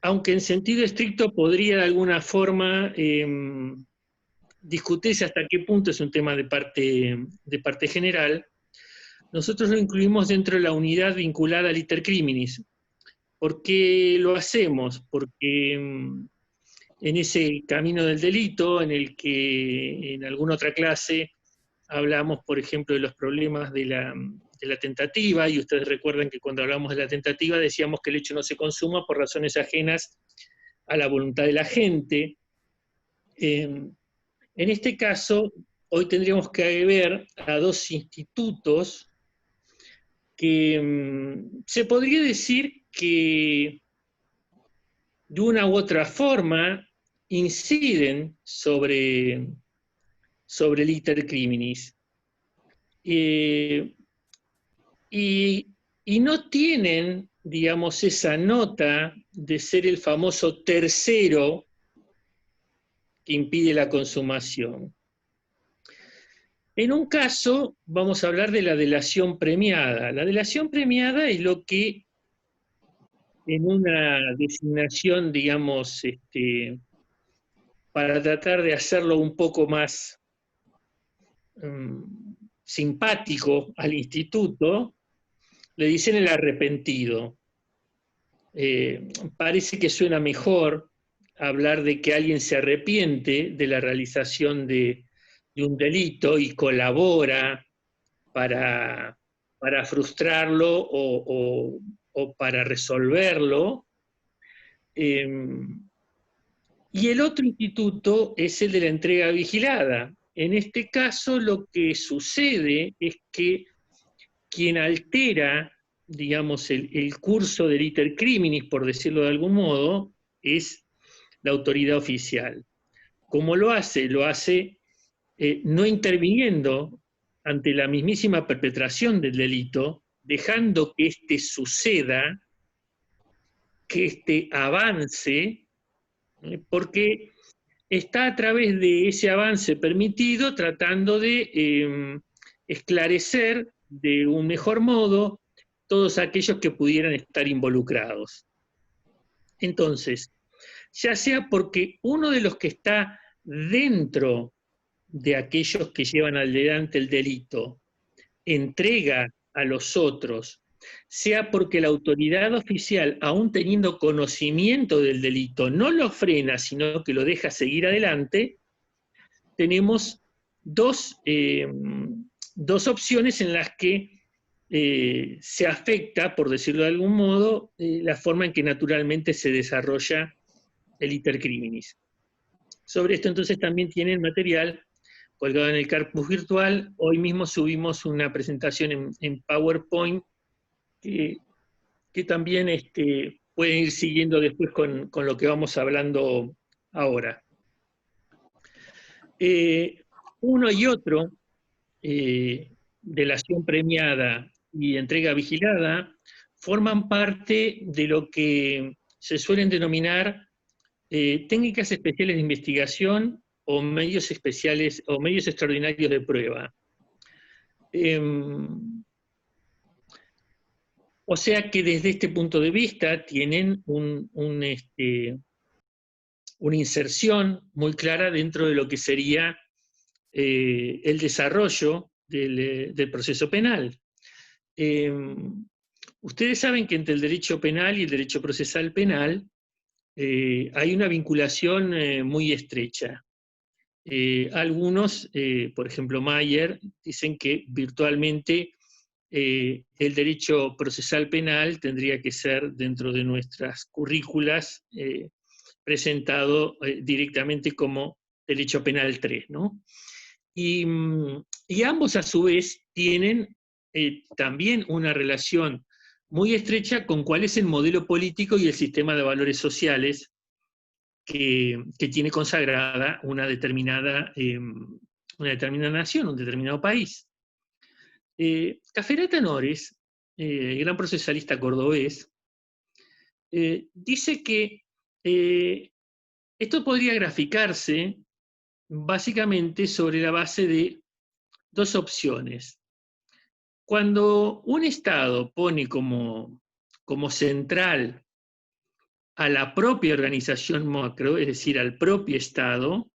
aunque en sentido estricto podría de alguna forma discutirse hasta qué punto es un tema de parte general, nosotros lo incluimos dentro de la unidad vinculada al iter criminis. ¿Por qué lo hacemos? Porque en ese camino del delito, en el que en alguna otra clase hablamos, por ejemplo, de los problemas de la tentativa, y ustedes recuerdan que cuando hablamos de la tentativa decíamos que el hecho no se consuma por razones ajenas a la voluntad de la gente. En este caso, hoy tendríamos que ver a dos institutos que se podría decir que de una u otra forma inciden sobre el iter criminis. Y no tienen, digamos, esa nota de ser el famoso tercero que impide la consumación. En un caso, vamos a hablar de la delación premiada. La delación premiada es lo que en una designación, digamos, para tratar de hacerlo un poco más simpático al instituto, le dicen el arrepentido. Parece que suena mejor hablar de que alguien se arrepiente de la realización de un delito y colabora para frustrarlo o para resolverlo. Y el otro instituto es el de la entrega vigilada. En este caso lo que sucede es que quien altera, digamos, el curso del iter criminis, por decirlo de algún modo, es la autoridad oficial. ¿Cómo lo hace? Lo hace no interviniendo ante la mismísima perpetración del delito, dejando que éste suceda, que éste avance, porque está a través de ese avance permitido tratando de esclarecer de un mejor modo todos aquellos que pudieran estar involucrados. Entonces, ya sea porque uno de los que está dentro de aquellos que llevan adelante el delito entrega a los otros, sea porque la autoridad oficial, aún teniendo conocimiento del delito, no lo frena, sino que lo deja seguir adelante, tenemos dos opciones en las que se afecta, por decirlo de algún modo, la forma en que naturalmente se desarrolla el iter criminis. Sobre esto entonces también tienen material colgado en el campus virtual. Hoy mismo subimos una presentación en PowerPoint que también pueden ir siguiendo después con lo que vamos hablando ahora. Uno y otro, delación premiada y entrega vigilada, forman parte de lo que se suelen denominar técnicas especiales de investigación o medios especiales o medios extraordinarios de prueba. O sea que desde este punto de vista tienen una inserción muy clara dentro de lo que sería el desarrollo del proceso penal. Ustedes saben que entre el derecho penal y el derecho procesal penal hay una vinculación muy estrecha. Algunos, por ejemplo Mayer, dicen que virtualmente el derecho procesal penal tendría que ser dentro de nuestras currículas presentado directamente como derecho penal 3, ¿no? Y ambos a su vez tienen también una relación muy estrecha con cuál es el modelo político y el sistema de valores sociales que tiene consagrada una determinada nación, un determinado país. Caferata Nores, gran procesalista cordobés, dice que esto podría graficarse básicamente sobre la base de dos opciones. Cuando un Estado pone como central a la propia organización macro, es decir, al propio Estado,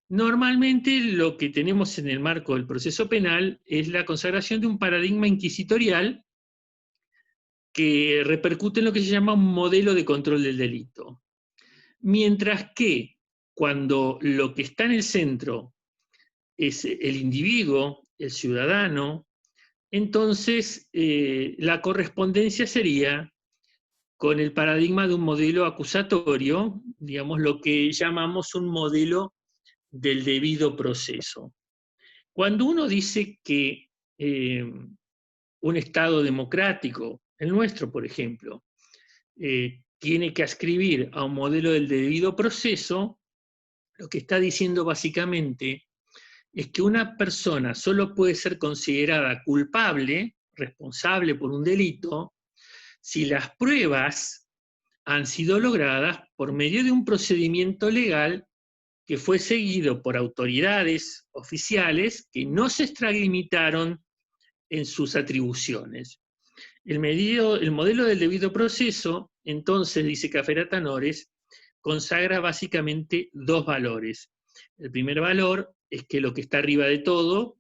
normalmente lo que tenemos en el marco del proceso penal es la consagración de un paradigma inquisitorial que repercute en lo que se llama un modelo de control del delito. Mientras que cuando lo que está en el centro es el individuo, el ciudadano, entonces la correspondencia sería con el paradigma de un modelo acusatorio, digamos lo que llamamos un modelo del debido proceso. Cuando uno dice que un Estado democrático, el nuestro por ejemplo, tiene que adscribir a un modelo del debido proceso, lo que está diciendo básicamente es que una persona solo puede ser considerada culpable, responsable por un delito, si las pruebas han sido logradas por medio de un procedimiento legal que fue seguido por autoridades oficiales que no se extralimitaron en sus atribuciones. El modelo del debido proceso, entonces, dice Cafferata Nores, consagra básicamente dos valores. El primer valor es que lo que está arriba de todo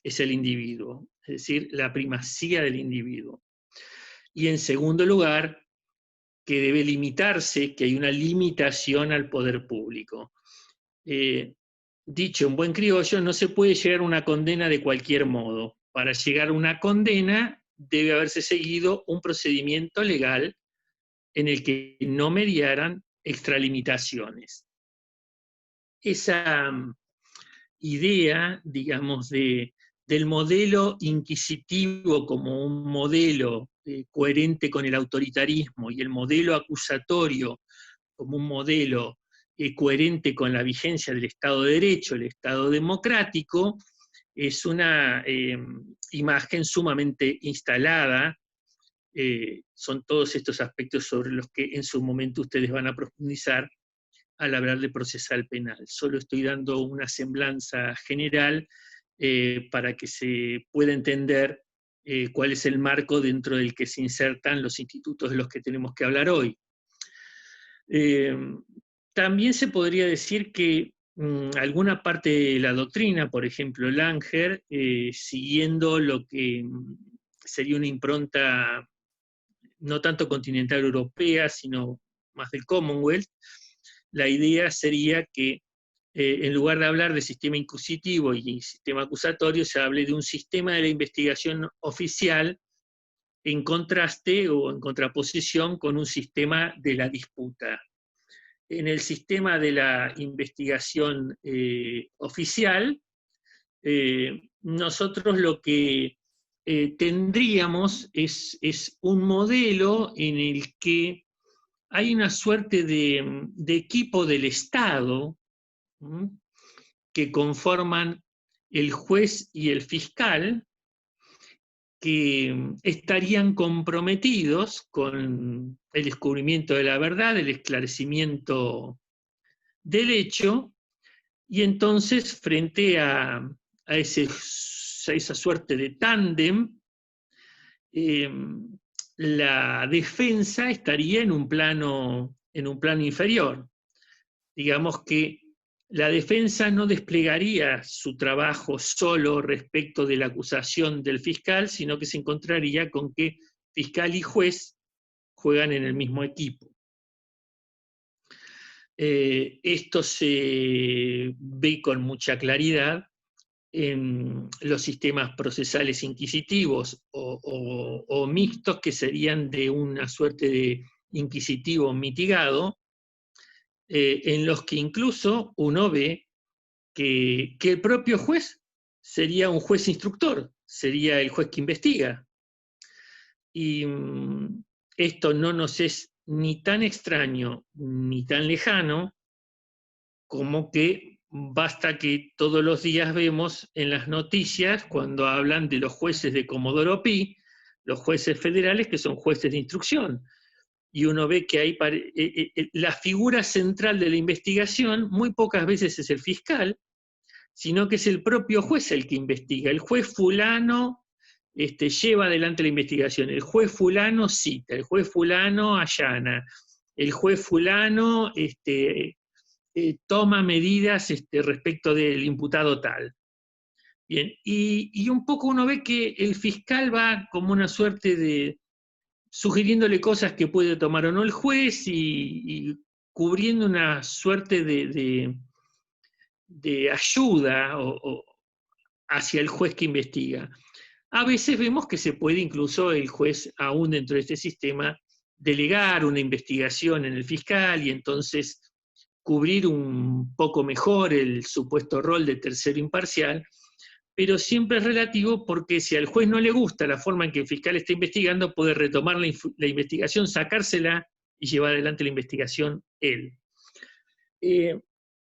es el individuo, es decir, la primacía del individuo. Y en segundo lugar, que debe limitarse, que hay una limitación al poder público. Dicho en buen criollo, no se puede llegar a una condena de cualquier modo. Para llegar a una condena debe haberse seguido un procedimiento legal en el que no mediaran extralimitaciones. Esa idea, digamos, del modelo inquisitivo como un modelo coherente con el autoritarismo y el modelo acusatorio como un modelo coherente con la vigencia del Estado de Derecho, el Estado democrático, es una imagen sumamente instalada. Son todos estos aspectos sobre los que en su momento ustedes van a profundizar al hablar de procesal penal. Solo estoy dando una semblanza general para que se pueda entender cuál es el marco dentro del que se insertan los institutos de los que tenemos que hablar hoy. También se podría decir que alguna parte de la doctrina, por ejemplo Langer, siguiendo lo que sería una impronta no tanto continental europea, sino más del Commonwealth, la idea sería que en lugar de hablar de sistema inquisitivo y sistema acusatorio, se hable de un sistema de la investigación oficial en contraste o en contraposición con un sistema de la disputa. En el sistema de la investigación oficial, nosotros lo que tendríamos es un modelo en el que hay una suerte de equipo del Estado que conforman el juez y el fiscal, que estarían comprometidos con el descubrimiento de la verdad, el esclarecimiento del hecho, y entonces frente a esa suerte de tándem, la defensa estaría en un plano inferior. Digamos que la defensa no desplegaría su trabajo solo respecto de la acusación del fiscal, sino que se encontraría con que fiscal y juez juegan en el mismo equipo. Esto se ve con mucha claridad en los sistemas procesales inquisitivos o mixtos, que serían de una suerte de inquisitivo mitigado, en los que incluso uno ve que el propio juez sería un juez instructor, sería el juez que investiga. Y esto no nos es ni tan extraño ni tan lejano como que basta que todos los días vemos en las noticias cuando hablan de los jueces de Comodoro Pi, los jueces federales que son jueces de instrucción. Y uno ve que hay la figura central de la investigación muy pocas veces es el fiscal, sino que es el propio juez el que investiga. El juez fulano lleva adelante la investigación, el juez fulano cita, el juez fulano allana, el juez fulano toma medidas respecto del imputado tal. Bien, y un poco uno ve que el fiscal va como una suerte de sugiriéndole cosas que puede tomar o no el juez y cubriendo una suerte de ayuda hacia el juez que investiga. A veces vemos que se puede incluso el juez, aún dentro de este sistema, delegar una investigación en el fiscal y entonces cubrir un poco mejor el supuesto rol de tercero imparcial, pero siempre es relativo porque si al juez no le gusta la forma en que el fiscal está investigando, puede retomar la investigación, sacársela y llevar adelante la investigación él.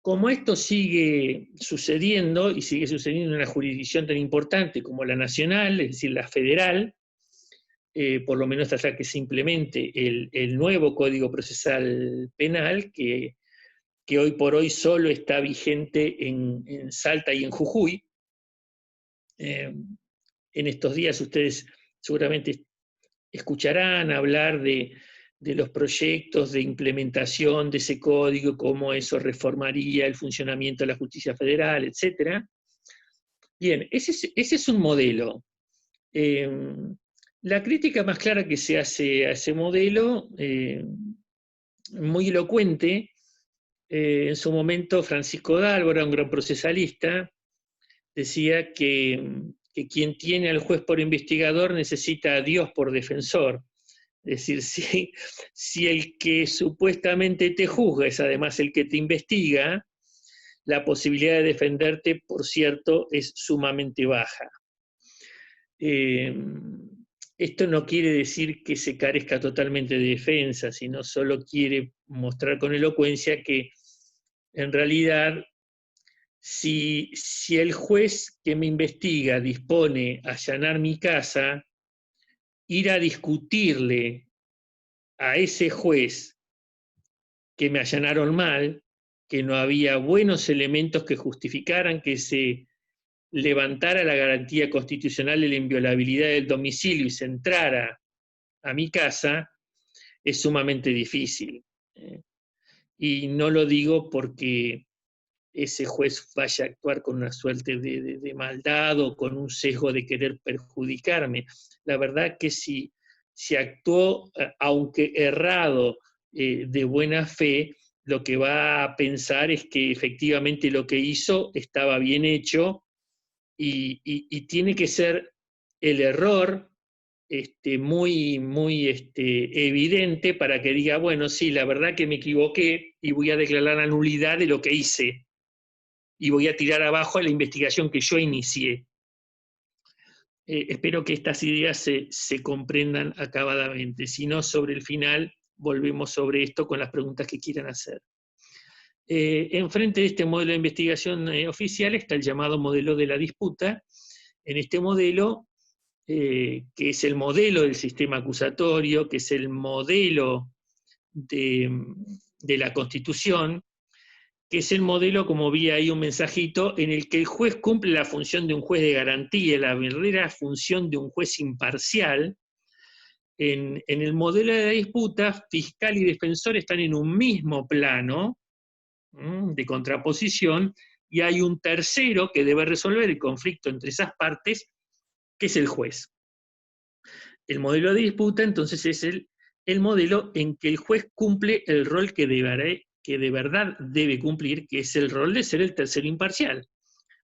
Como esto sigue sucediendo, y sigue sucediendo en una jurisdicción tan importante como la nacional, es decir, la federal, por lo menos hasta que se implemente el nuevo Código Procesal Penal, que hoy por hoy solo está vigente en Salta y en Jujuy. En estos días ustedes seguramente escucharán hablar de los proyectos de implementación de ese código, cómo eso reformaría el funcionamiento de la justicia federal, etc. Bien, ese es un modelo. La crítica más clara que se hace a ese modelo, muy elocuente, en su momento Francisco Dálvora, un gran procesalista, decía que quien tiene al juez por investigador necesita a Dios por defensor. Es decir, si el que supuestamente te juzga es además el que te investiga, la posibilidad de defenderte, por cierto, es sumamente baja. Esto no quiere decir que se carezca totalmente de defensa, sino solo quiere mostrar con elocuencia que en realidad si el juez que me investiga dispone a allanar mi casa, ir a discutirle a ese juez que me allanaron mal, que no había buenos elementos que justificaran que se levantara la garantía constitucional de la inviolabilidad del domicilio y se entrara a mi casa, es sumamente difícil. Y no lo digo porque ese juez vaya a actuar con una suerte de maldad o con un sesgo de querer perjudicarme. La verdad que si actuó, aunque errado, de buena fe, lo que va a pensar es que efectivamente lo que hizo estaba bien hecho y tiene que ser el error muy, muy evidente para que diga, bueno, sí, la verdad que me equivoqué y voy a declarar la nulidad de lo que hice y voy a tirar abajo la investigación que yo inicié. Espero que estas ideas se comprendan acabadamente. Si no, sobre el final volvemos sobre esto con las preguntas que quieran hacer. Enfrente de este modelo de investigación oficial está el llamado modelo de la disputa. En este modelo, que es el modelo del sistema acusatorio, que es el modelo de la Constitución, que es el modelo, como vi ahí un mensajito, en el que el juez cumple la función de un juez de garantía, la verdadera función de un juez imparcial. En el modelo de la disputa, fiscal y defensor están en un mismo plano de contraposición, y hay un tercero que debe resolver el conflicto entre esas partes, que es el juez. El modelo de disputa, entonces, es el modelo en que el juez cumple el rol que de verdad debe cumplir, que es el rol de ser el tercero imparcial.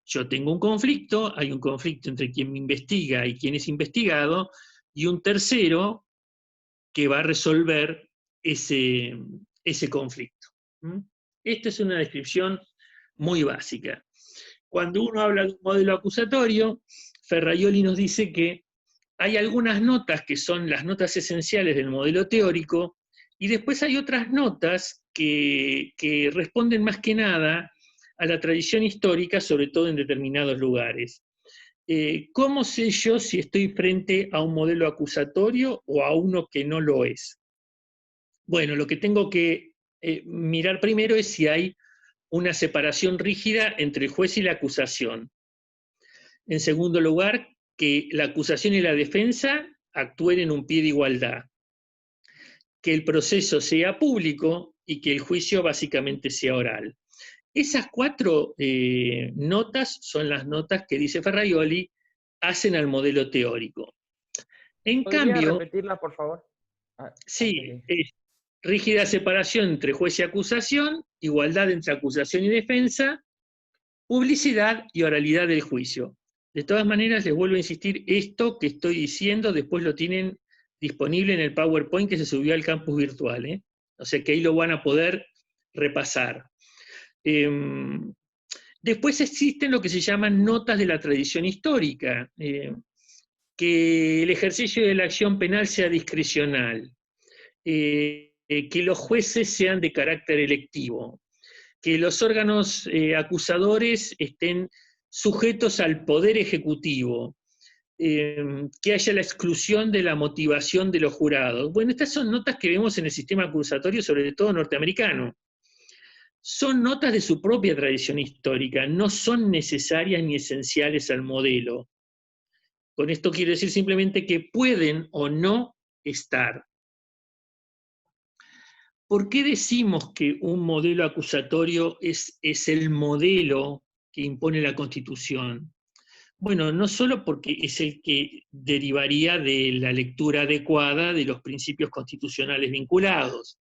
Yo tengo un conflicto, hay un conflicto entre quien me investiga y quien es investigado, y un tercero que va a resolver ese conflicto. Esta es una descripción muy básica. Cuando uno habla de un modelo acusatorio, Ferraioli nos dice que hay algunas notas que son las notas esenciales del modelo teórico, y después hay otras notas que responden más que nada a la tradición histórica, sobre todo en determinados lugares. ¿Cómo sé yo si estoy frente a un modelo acusatorio o a uno que no lo es? Bueno, lo que tengo que mirar primero es si hay una separación rígida entre el juez y la acusación. En segundo lugar, que la acusación y la defensa actúen en un pie de igualdad. que el proceso sea público y que el juicio básicamente sea oral. Esas 4 notas son las notas que, dice Ferraioli, hacen al modelo teórico. En ¿Podría cambio, repetirla, por favor? Antes sí, de... es rígida separación entre juez y acusación, igualdad entre acusación y defensa, publicidad y oralidad del juicio. De todas maneras, les vuelvo a insistir, esto que estoy diciendo después lo tienen disponible en el PowerPoint que se subió al campus virtual, ¿eh? O sea que ahí lo van a poder repasar. Después existen lo que se llaman notas de la tradición histórica, que el ejercicio de la acción penal sea discrecional, que los jueces sean de carácter electivo, que los órganos acusadores estén sujetos al poder ejecutivo, que haya la exclusión de la motivación de los jurados. Bueno, estas son notas que vemos en el sistema acusatorio, sobre todo norteamericano. Son notas de su propia tradición histórica, no son necesarias ni esenciales al modelo. Con esto quiero decir simplemente que pueden o no estar. ¿Por qué decimos que un modelo acusatorio es el modelo que impone la Constitución? Bueno, no solo porque es el que derivaría de la lectura adecuada de los principios constitucionales vinculados,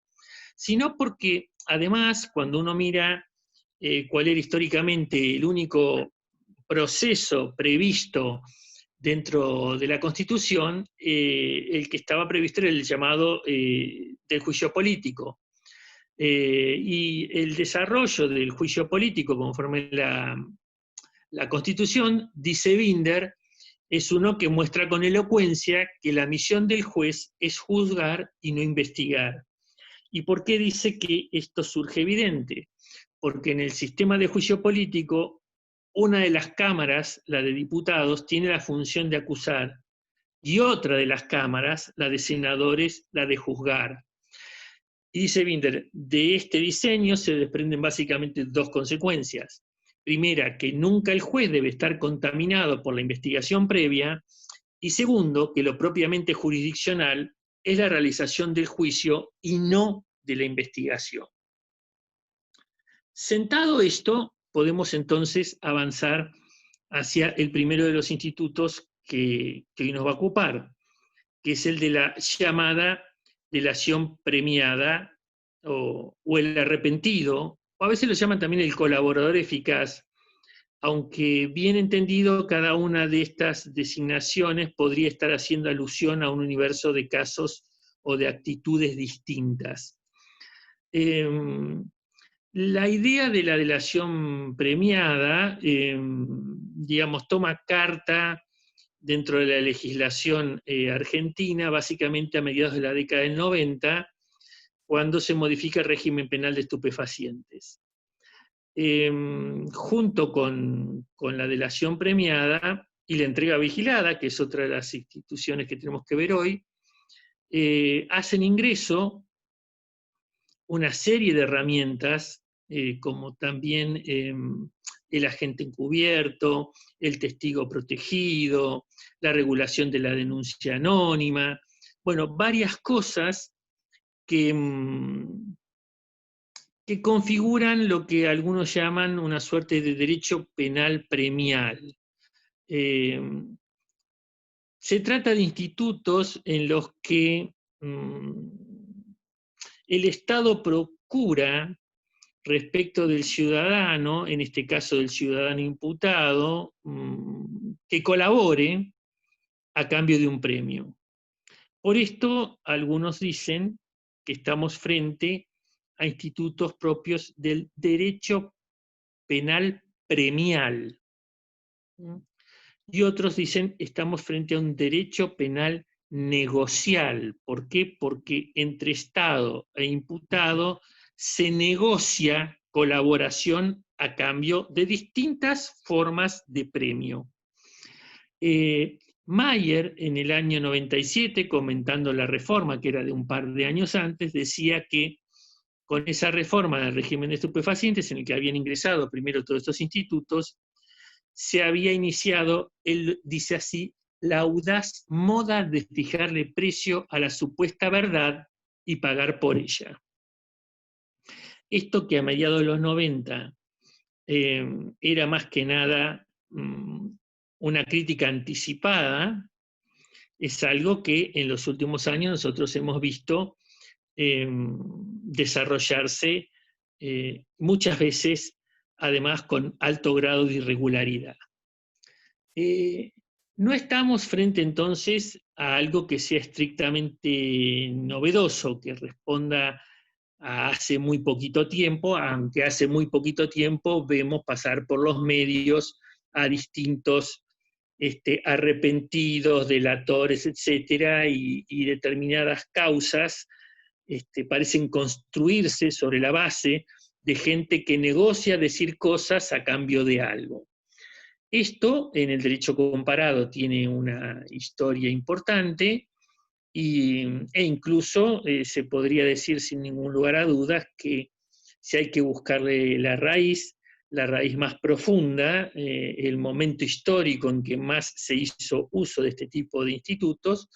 sino porque además cuando uno mira cuál era históricamente el único proceso previsto dentro de la Constitución, el que estaba previsto era el llamado del juicio político. Y el desarrollo del juicio político conforme la Constitución, dice Binder, es uno que muestra con elocuencia que la misión del juez es juzgar y no investigar. ¿Y por qué dice que esto surge evidente? Porque en el sistema de juicio político, una de las cámaras, la de diputados, tiene la función de acusar, y otra de las cámaras, la de senadores, la de juzgar. Y dice Binder, de este diseño se desprenden básicamente 2 consecuencias. Primera, que nunca el juez debe estar contaminado por la investigación previa, y segundo, que lo propiamente jurisdiccional es la realización del juicio y no de la investigación. Sentado esto, podemos entonces avanzar hacia el primero de los institutos que hoy nos va a ocupar, que es el de la llamada delación premiada o el arrepentido, o a veces lo llaman también el colaborador eficaz, aunque bien entendido cada una de estas designaciones podría estar haciendo alusión a un universo de casos o de actitudes distintas. La idea de la delación premiada, digamos, toma carta dentro de la legislación argentina, básicamente a mediados de la década del 90, cuando se modifica el régimen penal de estupefacientes. Junto con la delación premiada y la entrega vigilada, que es otra de las instituciones que tenemos que ver hoy, hacen ingreso una serie de herramientas, como también el agente encubierto, el testigo protegido, la regulación de la denuncia anónima, bueno, varias cosas que configuran lo que algunos llaman una suerte de derecho penal premial. Se trata de institutos en los que el Estado procura respecto del ciudadano, en este caso del ciudadano imputado, que colabore a cambio de un premio. Por esto, algunos dicen que estamos frente a institutos propios del derecho penal premial. Y otros dicen estamos frente a un derecho penal negocial. ¿Por qué? Porque entre Estado e imputado se negocia colaboración a cambio de distintas formas de premio. Mayer, en el año 97, comentando la reforma, que era de un par de años antes, decía que con esa reforma del régimen de estupefacientes, en el que habían ingresado primero todos estos institutos, se había iniciado, él dice así, la audaz moda de fijarle precio a la supuesta verdad y pagar por ella. Esto que a mediados de los 90 era más que nada una crítica anticipada, es algo que en los últimos años nosotros hemos visto desarrollarse muchas veces, además con alto grado de irregularidad. No estamos frente entonces a algo que sea estrictamente novedoso, que responda a hace muy poquito tiempo, aunque hace muy poquito tiempo vemos pasar por los medios a distintos arrepentidos, delatores, etcétera, y determinadas causas parecen construirse sobre la base de gente que negocia decir cosas a cambio de algo. Esto en el derecho comparado tiene una historia importante e incluso se podría decir sin ningún lugar a dudas que si hay que buscarle la raíz más profunda, el momento histórico en que más se hizo uso de este tipo de institutos,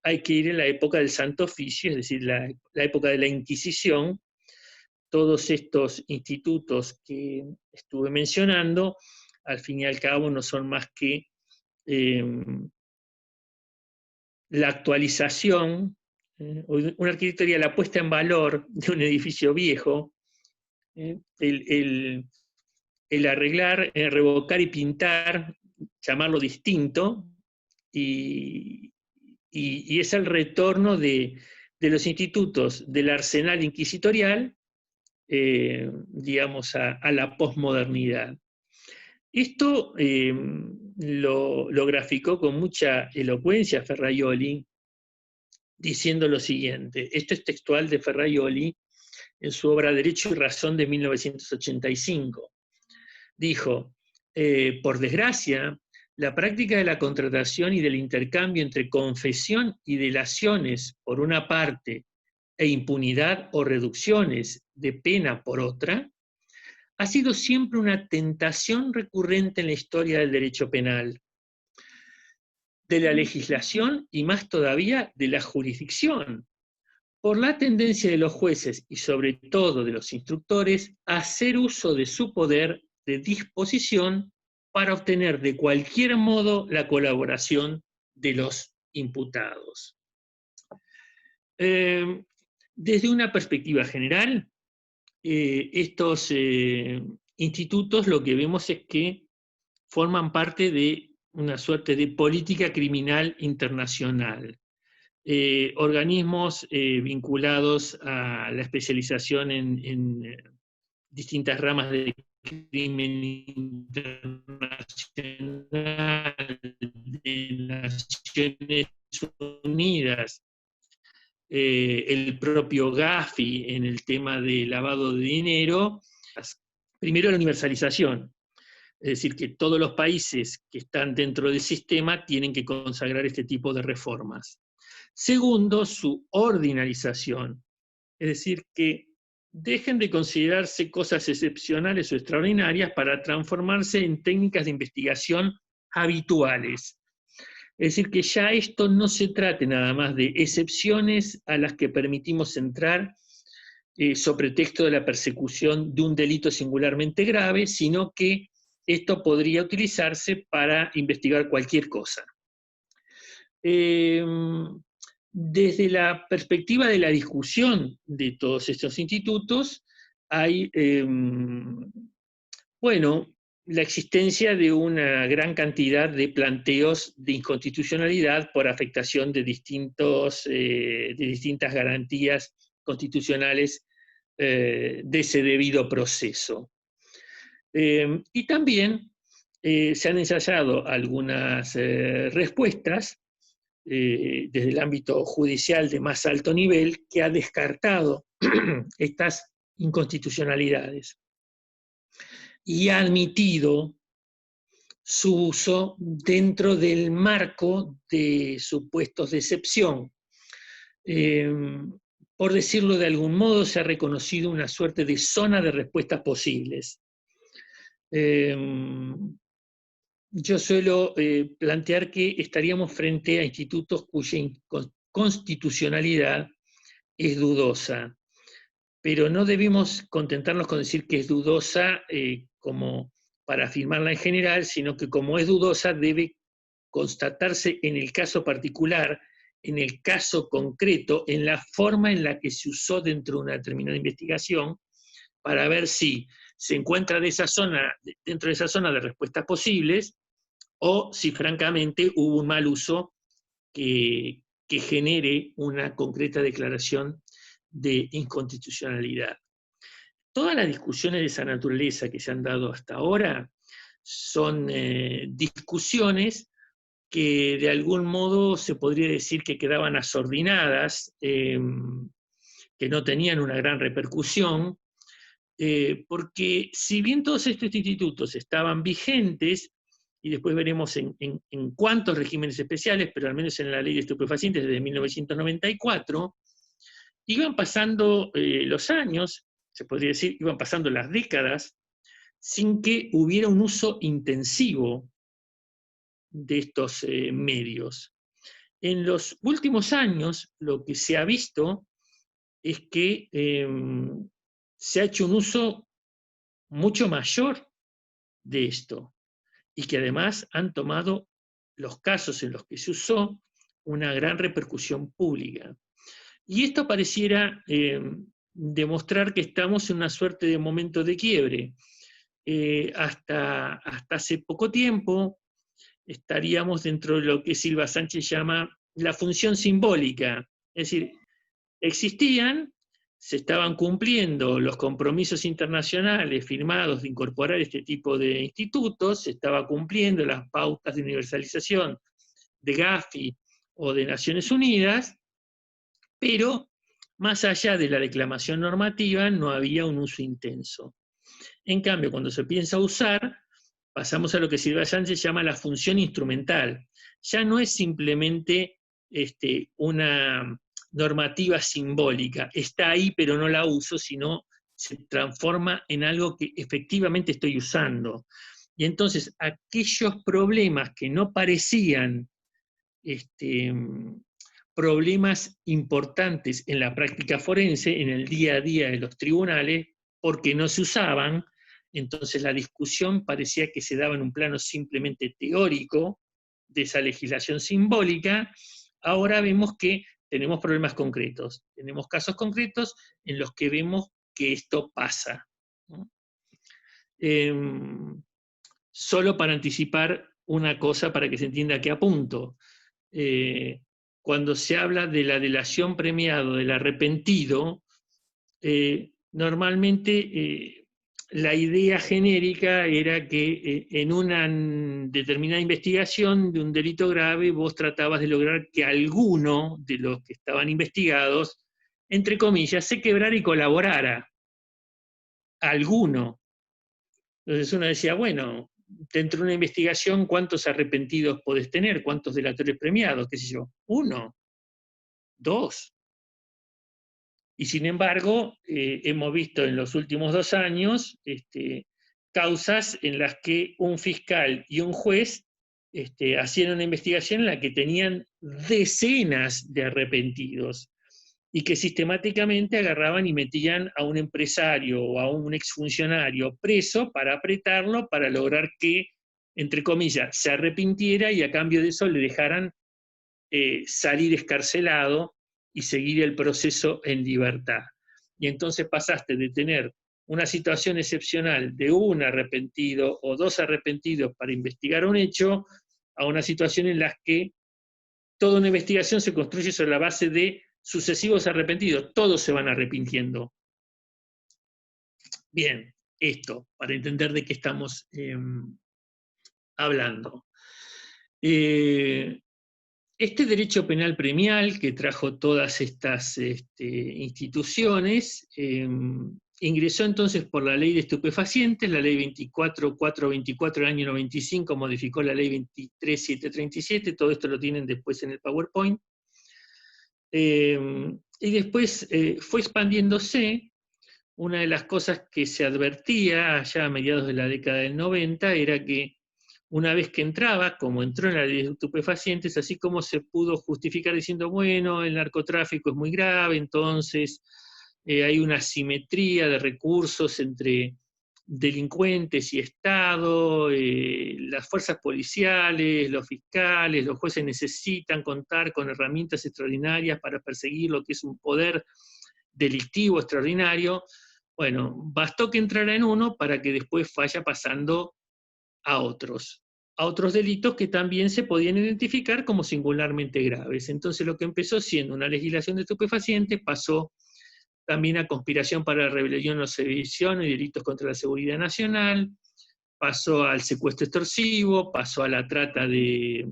hay que ir en la época del Santo Oficio, es decir, la época de la Inquisición. Todos estos institutos que estuve mencionando, al fin y al cabo, no son más que la actualización, una arquitecto diría la puesta en valor de un edificio viejo, el arreglar, revocar y pintar, llamarlo distinto, y es el retorno de los institutos del arsenal inquisitorial, digamos, a la posmodernidad. Esto lo graficó con mucha elocuencia Ferraioli, diciendo lo siguiente. Esto es textual de Ferraioli en su obra Derecho y Razón de 1985. Dijo, por desgracia, la práctica de la contratación y del intercambio entre confesión y delaciones por una parte e impunidad o reducciones de pena por otra, ha sido siempre una tentación recurrente en la historia del derecho penal, de la legislación y más todavía de la jurisdicción, por la tendencia de los jueces y sobre todo de los instructores a hacer uso de su poder de disposición para obtener de cualquier modo la colaboración de los imputados. Desde una perspectiva general, estos institutos lo que vemos es que forman parte de una suerte de política criminal internacional. Organismos vinculados a la especialización en distintas ramas de crimen internacional de Naciones Unidas, el propio Gafi en el tema de lavado de dinero. Primero, la universalización, es decir, que todos los países que están dentro del sistema tienen que consagrar este tipo de reformas. Segundo, su ordinarización, es decir, que dejen de considerarse cosas excepcionales o extraordinarias para transformarse en técnicas de investigación habituales. Es decir, que ya esto no se trate nada más de excepciones a las que permitimos entrar sobre texto de la persecución de un delito singularmente grave, sino que esto podría utilizarse para investigar cualquier cosa. Desde la perspectiva de la discusión de todos estos institutos, hay, bueno, la existencia de una gran cantidad de planteos de inconstitucionalidad por afectación de distintas garantías constitucionales de ese debido proceso. Y también se han ensayado algunas respuestas desde el ámbito judicial de más alto nivel que ha descartado estas inconstitucionalidades y ha admitido su uso dentro del marco de supuestos de excepción. Por decirlo de algún modo, se ha reconocido una suerte de zona de respuestas posibles. Yo suelo plantear que estaríamos frente a institutos cuya constitucionalidad es dudosa, pero no debemos contentarnos con decir que es dudosa como para afirmarla en general, sino que como es dudosa debe constatarse en el caso particular, en el caso concreto, en la forma en la que se usó dentro de una determinada investigación, para ver si se encuentra dentro de esa zona de respuestas posibles, o si francamente hubo un mal uso que genere una concreta declaración de inconstitucionalidad. Todas las discusiones de esa naturaleza que se han dado hasta ahora son discusiones que de algún modo se podría decir que quedaban asordinadas, que no tenían una gran repercusión, porque si bien todos estos institutos estaban vigentes, y después veremos en cuántos regímenes especiales, pero al menos en la ley de estupefacientes desde 1994, iban pasando los años, se podría decir, iban pasando las décadas, sin que hubiera un uso intensivo de estos medios. En los últimos años, lo que se ha visto es que se ha hecho un uso mucho mayor de esto, y que además han tomado los casos en los que se usó una gran repercusión pública. Y esto pareciera demostrar que estamos en una suerte de momento de quiebre. Hasta hace poco tiempo estaríamos dentro de lo que Silva Sánchez llama la función simbólica. Es decir, existían, se estaban cumpliendo los compromisos internacionales firmados de incorporar este tipo de institutos, se estaba cumpliendo las pautas de universalización de Gafi o de Naciones Unidas, pero más allá de la declamación normativa no había un uso intenso. En cambio, cuando se piensa usar, pasamos a lo que Silva Sánchez llama la función instrumental. Ya no es simplemente una normativa simbólica, está ahí pero no la uso, sino se transforma en algo que efectivamente estoy usando. Y entonces aquellos problemas que no parecían problemas importantes en la práctica forense, en el día a día de los tribunales, porque no se usaban, entonces la discusión parecía que se daba en un plano simplemente teórico de esa legislación simbólica. Ahora vemos que tenemos problemas concretos, tenemos casos concretos en los que vemos que esto pasa. Solo para anticipar una cosa para que se entienda que apunto. Cuando se habla de la delación premiado del arrepentido, normalmente la idea genérica era que en una determinada investigación de un delito grave vos tratabas de lograr que alguno de los que estaban investigados, entre comillas, se quebrara y colaborara. Alguno. Entonces uno decía, bueno, dentro de una investigación, ¿cuántos arrepentidos podés tener? ¿Cuántos delatores premiados? ¿Qué sé yo? 1, 2. Y sin embargo, hemos visto en los últimos 2 años causas en las que un fiscal y un juez hacían una investigación en la que tenían decenas de arrepentidos y que sistemáticamente agarraban y metían a un empresario o a un exfuncionario preso para apretarlo, para lograr que, entre comillas, se arrepintiera y a cambio de eso le dejaran salir escarcelado y seguir el proceso en libertad. Y entonces pasaste de tener una situación excepcional de un arrepentido o 2 arrepentidos para investigar un hecho, a una situación en la que toda una investigación se construye sobre la base de sucesivos arrepentidos, todos se van arrepintiendo. Bien, esto, para entender de qué estamos hablando. Este derecho penal premial que trajo todas estas instituciones ingresó entonces por la ley de estupefacientes, la ley 24424 del año 95 modificó la ley 23737, todo esto lo tienen después en el PowerPoint. Y después fue expandiéndose. Una de las cosas que se advertía allá a mediados de la década del 90 era que una vez que entraba, como entró en la ley de estupefacientes, así como se pudo justificar diciendo, bueno, el narcotráfico es muy grave, entonces hay una asimetría de recursos entre delincuentes y Estado, las fuerzas policiales, los fiscales, los jueces necesitan contar con herramientas extraordinarias para perseguir lo que es un poder delictivo extraordinario. Bueno, bastó que entrara en uno para que después vaya pasando a otros delitos que también se podían identificar como singularmente graves. Entonces lo que empezó siendo una legislación de estupefacientes pasó también a conspiración para la rebelión o sedición y delitos contra la seguridad nacional, pasó al secuestro extorsivo, pasó a la trata de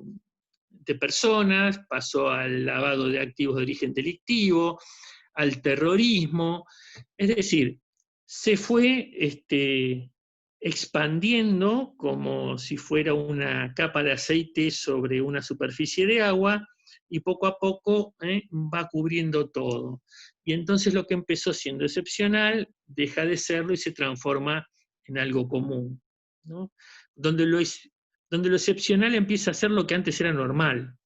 personas, pasó al lavado de activos de origen delictivo, al terrorismo, es decir, se fue expandiendo como si fuera una capa de aceite sobre una superficie de agua, y poco a poco va cubriendo todo. Y entonces lo que empezó siendo excepcional deja de serlo y se transforma en algo común, ¿no? Donde lo excepcional empieza a ser lo que antes era normal.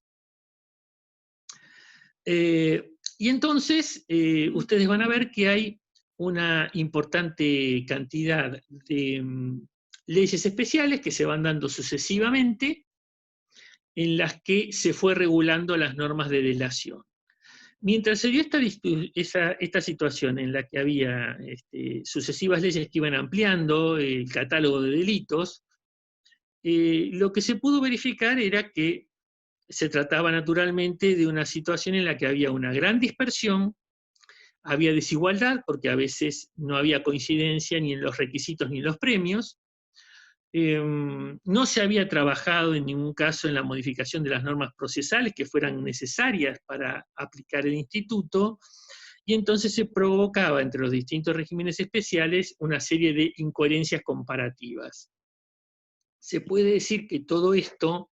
Y entonces ustedes van a ver que hay una importante cantidad de leyes especiales que se van dando sucesivamente, en las que se fue regulando las normas de delación. Mientras se dio esta situación en la que había sucesivas leyes que iban ampliando el catálogo de delitos, lo que se pudo verificar era que se trataba naturalmente de una situación en la que había una gran dispersión, había desigualdad, porque a veces no había coincidencia ni en los requisitos ni en los premios, no se había trabajado en ningún caso en la modificación de las normas procesales que fueran necesarias para aplicar el instituto, y entonces se provocaba entre los distintos regímenes especiales una serie de incoherencias comparativas. Se puede decir que todo esto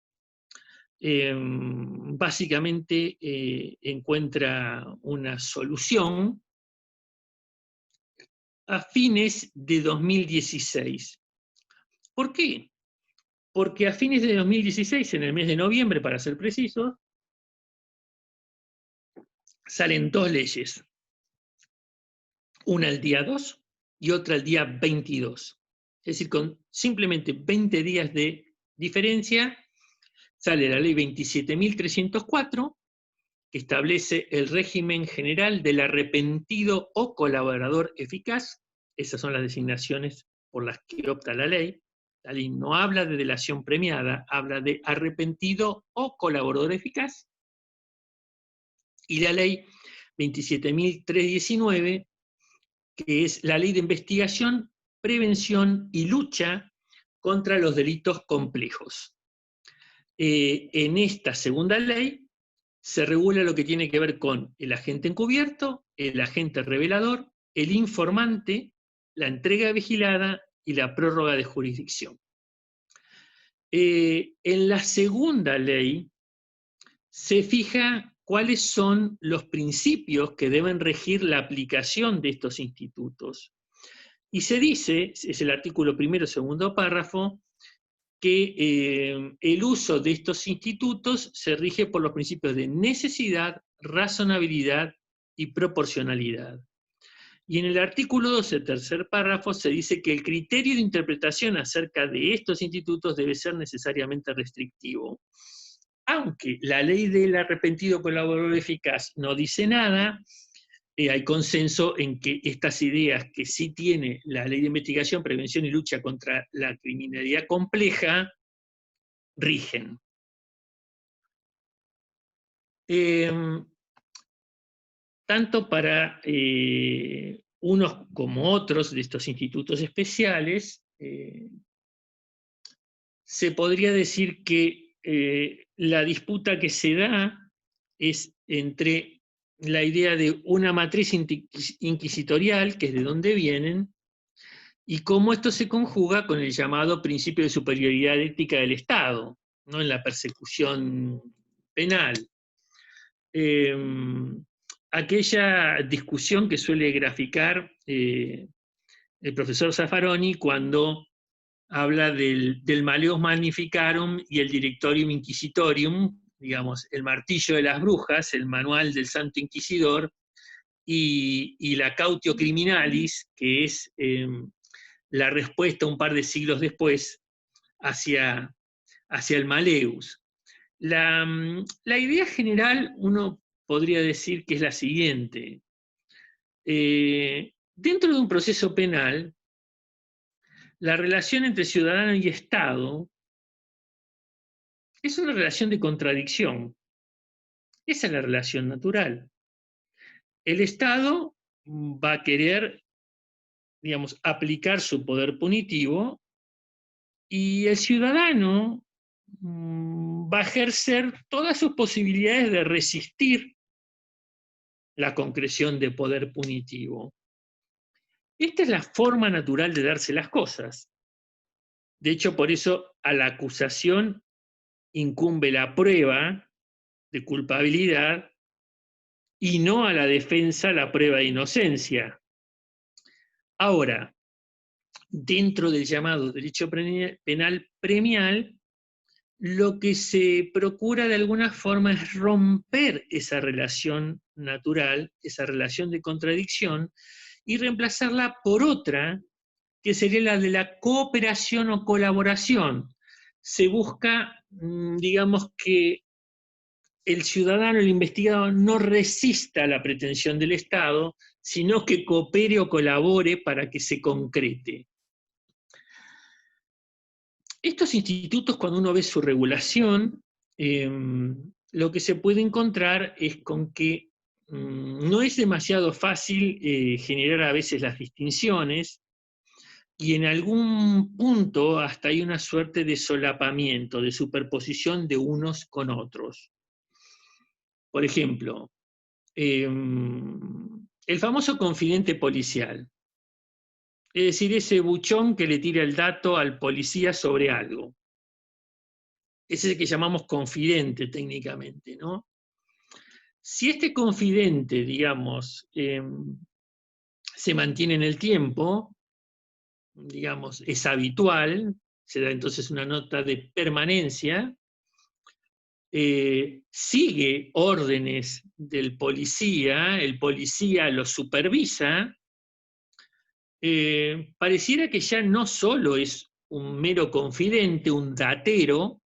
básicamente encuentra una solución a fines de 2016. ¿Por qué? Porque a fines de 2016, en el mes de noviembre, para ser precisos, salen dos leyes. Una el día 2 y otra el día 22. Es decir, con simplemente 20 días de diferencia, sale la ley 27.304, que establece el régimen general del arrepentido o colaborador eficaz. Esas son las designaciones por las que opta la ley. La ley no habla de delación premiada, habla de arrepentido o colaborador eficaz. Y la ley 27.319, que es la ley de investigación, prevención y lucha contra los delitos complejos. En esta segunda ley se regula lo que tiene que ver con el agente encubierto, el agente revelador, el informante, la entrega vigilada y la prórroga de jurisdicción. En la segunda ley se fija cuáles son los principios que deben regir la aplicación de estos institutos. Y se dice, es el artículo primero, segundo párrafo, que el uso de estos institutos se rige por los principios de necesidad, razonabilidad y proporcionalidad. Y en el artículo 12, tercer párrafo, se dice que el criterio de interpretación acerca de estos institutos debe ser necesariamente restrictivo. Aunque la ley del arrepentido colaborador eficaz no dice nada, hay consenso en que estas ideas que sí tiene la ley de investigación, prevención y lucha contra la criminalidad compleja, rigen. Tanto para unos como otros de estos institutos especiales, se podría decir que la disputa que se da es entre la idea de una matriz inquisitorial, que es de donde vienen, y cómo esto se conjuga con el llamado principio de superioridad ética del Estado, ¿no? En la persecución penal. Aquella discusión que suele graficar el profesor Zaffaroni cuando habla del maleus magnificarum y el directorium inquisitorium, digamos, el martillo de las brujas, el manual del Santo Inquisidor, y la cautio criminalis, que es la respuesta un par de siglos después hacia el maleus. La idea general, uno podría decir que es la siguiente. Dentro de un proceso penal, la relación entre ciudadano y Estado es una relación de contradicción. Esa es la relación natural. El Estado va a querer, digamos, aplicar su poder punitivo y el ciudadano va a ejercer todas sus posibilidades de resistir la concreción de poder punitivo. Esta es la forma natural de darse las cosas. De hecho, por eso a la acusación incumbe la prueba de culpabilidad y no a la defensa la prueba de inocencia. Ahora, dentro del llamado derecho penal premial, lo que se procura de alguna forma es romper esa relación natural, esa relación de contradicción, y reemplazarla por otra, que sería la de la cooperación o colaboración. Se busca, digamos, que el ciudadano, el investigador, no resista la pretensión del Estado, sino que coopere o colabore para que se concrete. Estos institutos, cuando uno ve su regulación, lo que se puede encontrar es con que no es demasiado fácil generar a veces las distinciones, y en algún punto hasta hay una suerte de solapamiento, de superposición de unos con otros. Por ejemplo, el famoso confidente policial. Es decir, ese buchón que le tira el dato al policía sobre algo. Ese es el que llamamos confidente técnicamente, ¿no? Si este confidente, digamos, se mantiene en el tiempo, digamos, es habitual, se da entonces una nota de permanencia, sigue órdenes del policía, el policía lo supervisa, pareciera que ya no solo es un mero confidente, un datero,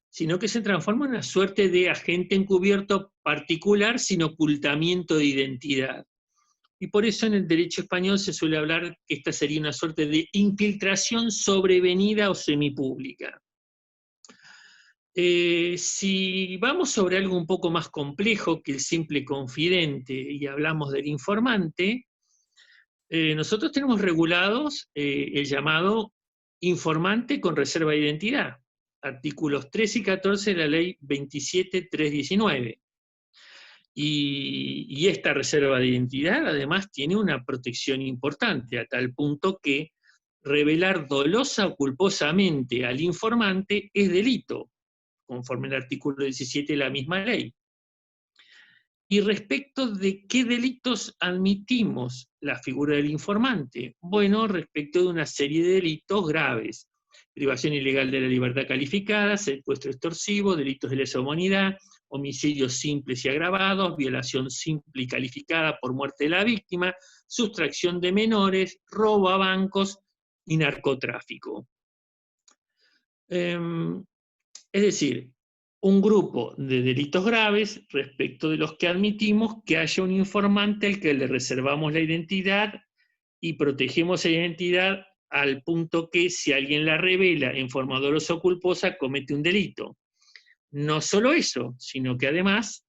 sino que se transforma en una suerte de agente encubierto particular sin ocultamiento de identidad. Y por eso en el derecho español se suele hablar que esta sería una suerte de infiltración sobrevenida o semipública. Si vamos sobre algo un poco más complejo que el simple confidente y hablamos del informante, nosotros tenemos regulados el llamado informante con reserva de identidad, artículos 3 y 14 de la ley 27.319. Y esta reserva de identidad además tiene una protección importante, a tal punto que revelar dolosa o culposamente al informante es delito, conforme al artículo 17 de la misma ley. Y respecto de qué delitos admitimos la figura del informante, bueno, respecto de una serie de delitos graves: privación ilegal de la libertad calificada, secuestro extorsivo, delitos de lesa humanidad, homicidios simples y agravados, violación simple y calificada por muerte de la víctima, sustracción de menores, robo a bancos y narcotráfico. Es decir, un grupo de delitos graves respecto de los que admitimos que haya un informante al que le reservamos la identidad y protegemos la identidad al punto que si alguien la revela en forma dolosa o culposa comete un delito. No solo eso, sino que además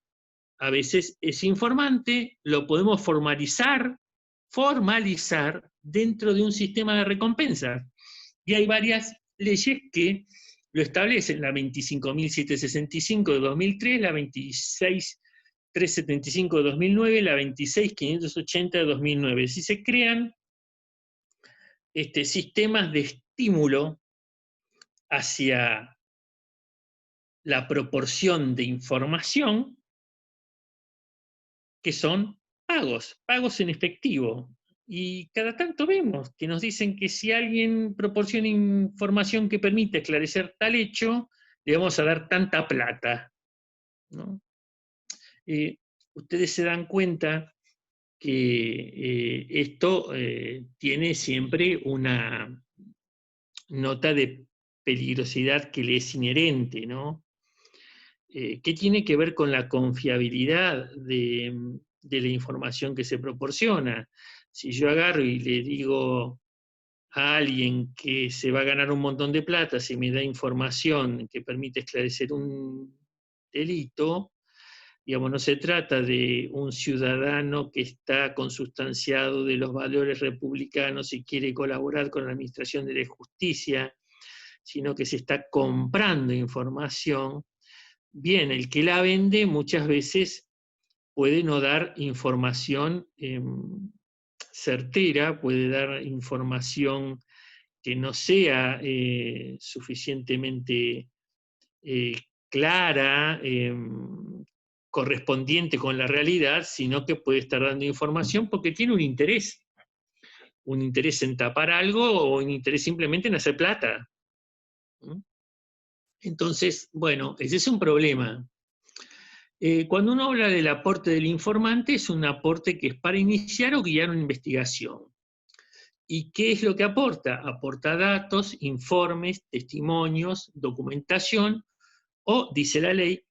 a veces ese informante lo podemos formalizar dentro de un sistema de recompensas. Y hay varias leyes que lo establecen: la 25.765 de 2003, la 26.375 de 2009, la 26.580 de 2009. Si se crean sistemas de estímulo hacia la proporción de información, que son pagos en efectivo. Y cada tanto vemos que nos dicen que si alguien proporciona información que permite esclarecer tal hecho, le vamos a dar tanta plata, ¿no? Ustedes se dan cuenta que esto tiene siempre una nota de peligrosidad que le es inherente, ¿no? ¿Qué tiene que ver con la confiabilidad de la información que se proporciona? Si yo agarro y le digo a alguien que se va a ganar un montón de plata si me da información que permite esclarecer un delito, digamos, no se trata de un ciudadano que está consustanciado de los valores republicanos y quiere colaborar con la administración de la justicia, sino que se está comprando información. Bien, el que la vende muchas veces puede no dar información certera, puede dar información que no sea suficientemente clara, correspondiente con la realidad, sino que puede estar dando información porque tiene un interés en tapar algo o un interés simplemente en hacer plata. Entonces, bueno, ese es un problema. Cuando uno habla del aporte del informante, es un aporte que es para iniciar o guiar una investigación. ¿Y qué es lo que aporta? Aporta datos, informes, testimonios, documentación o, dice la ley,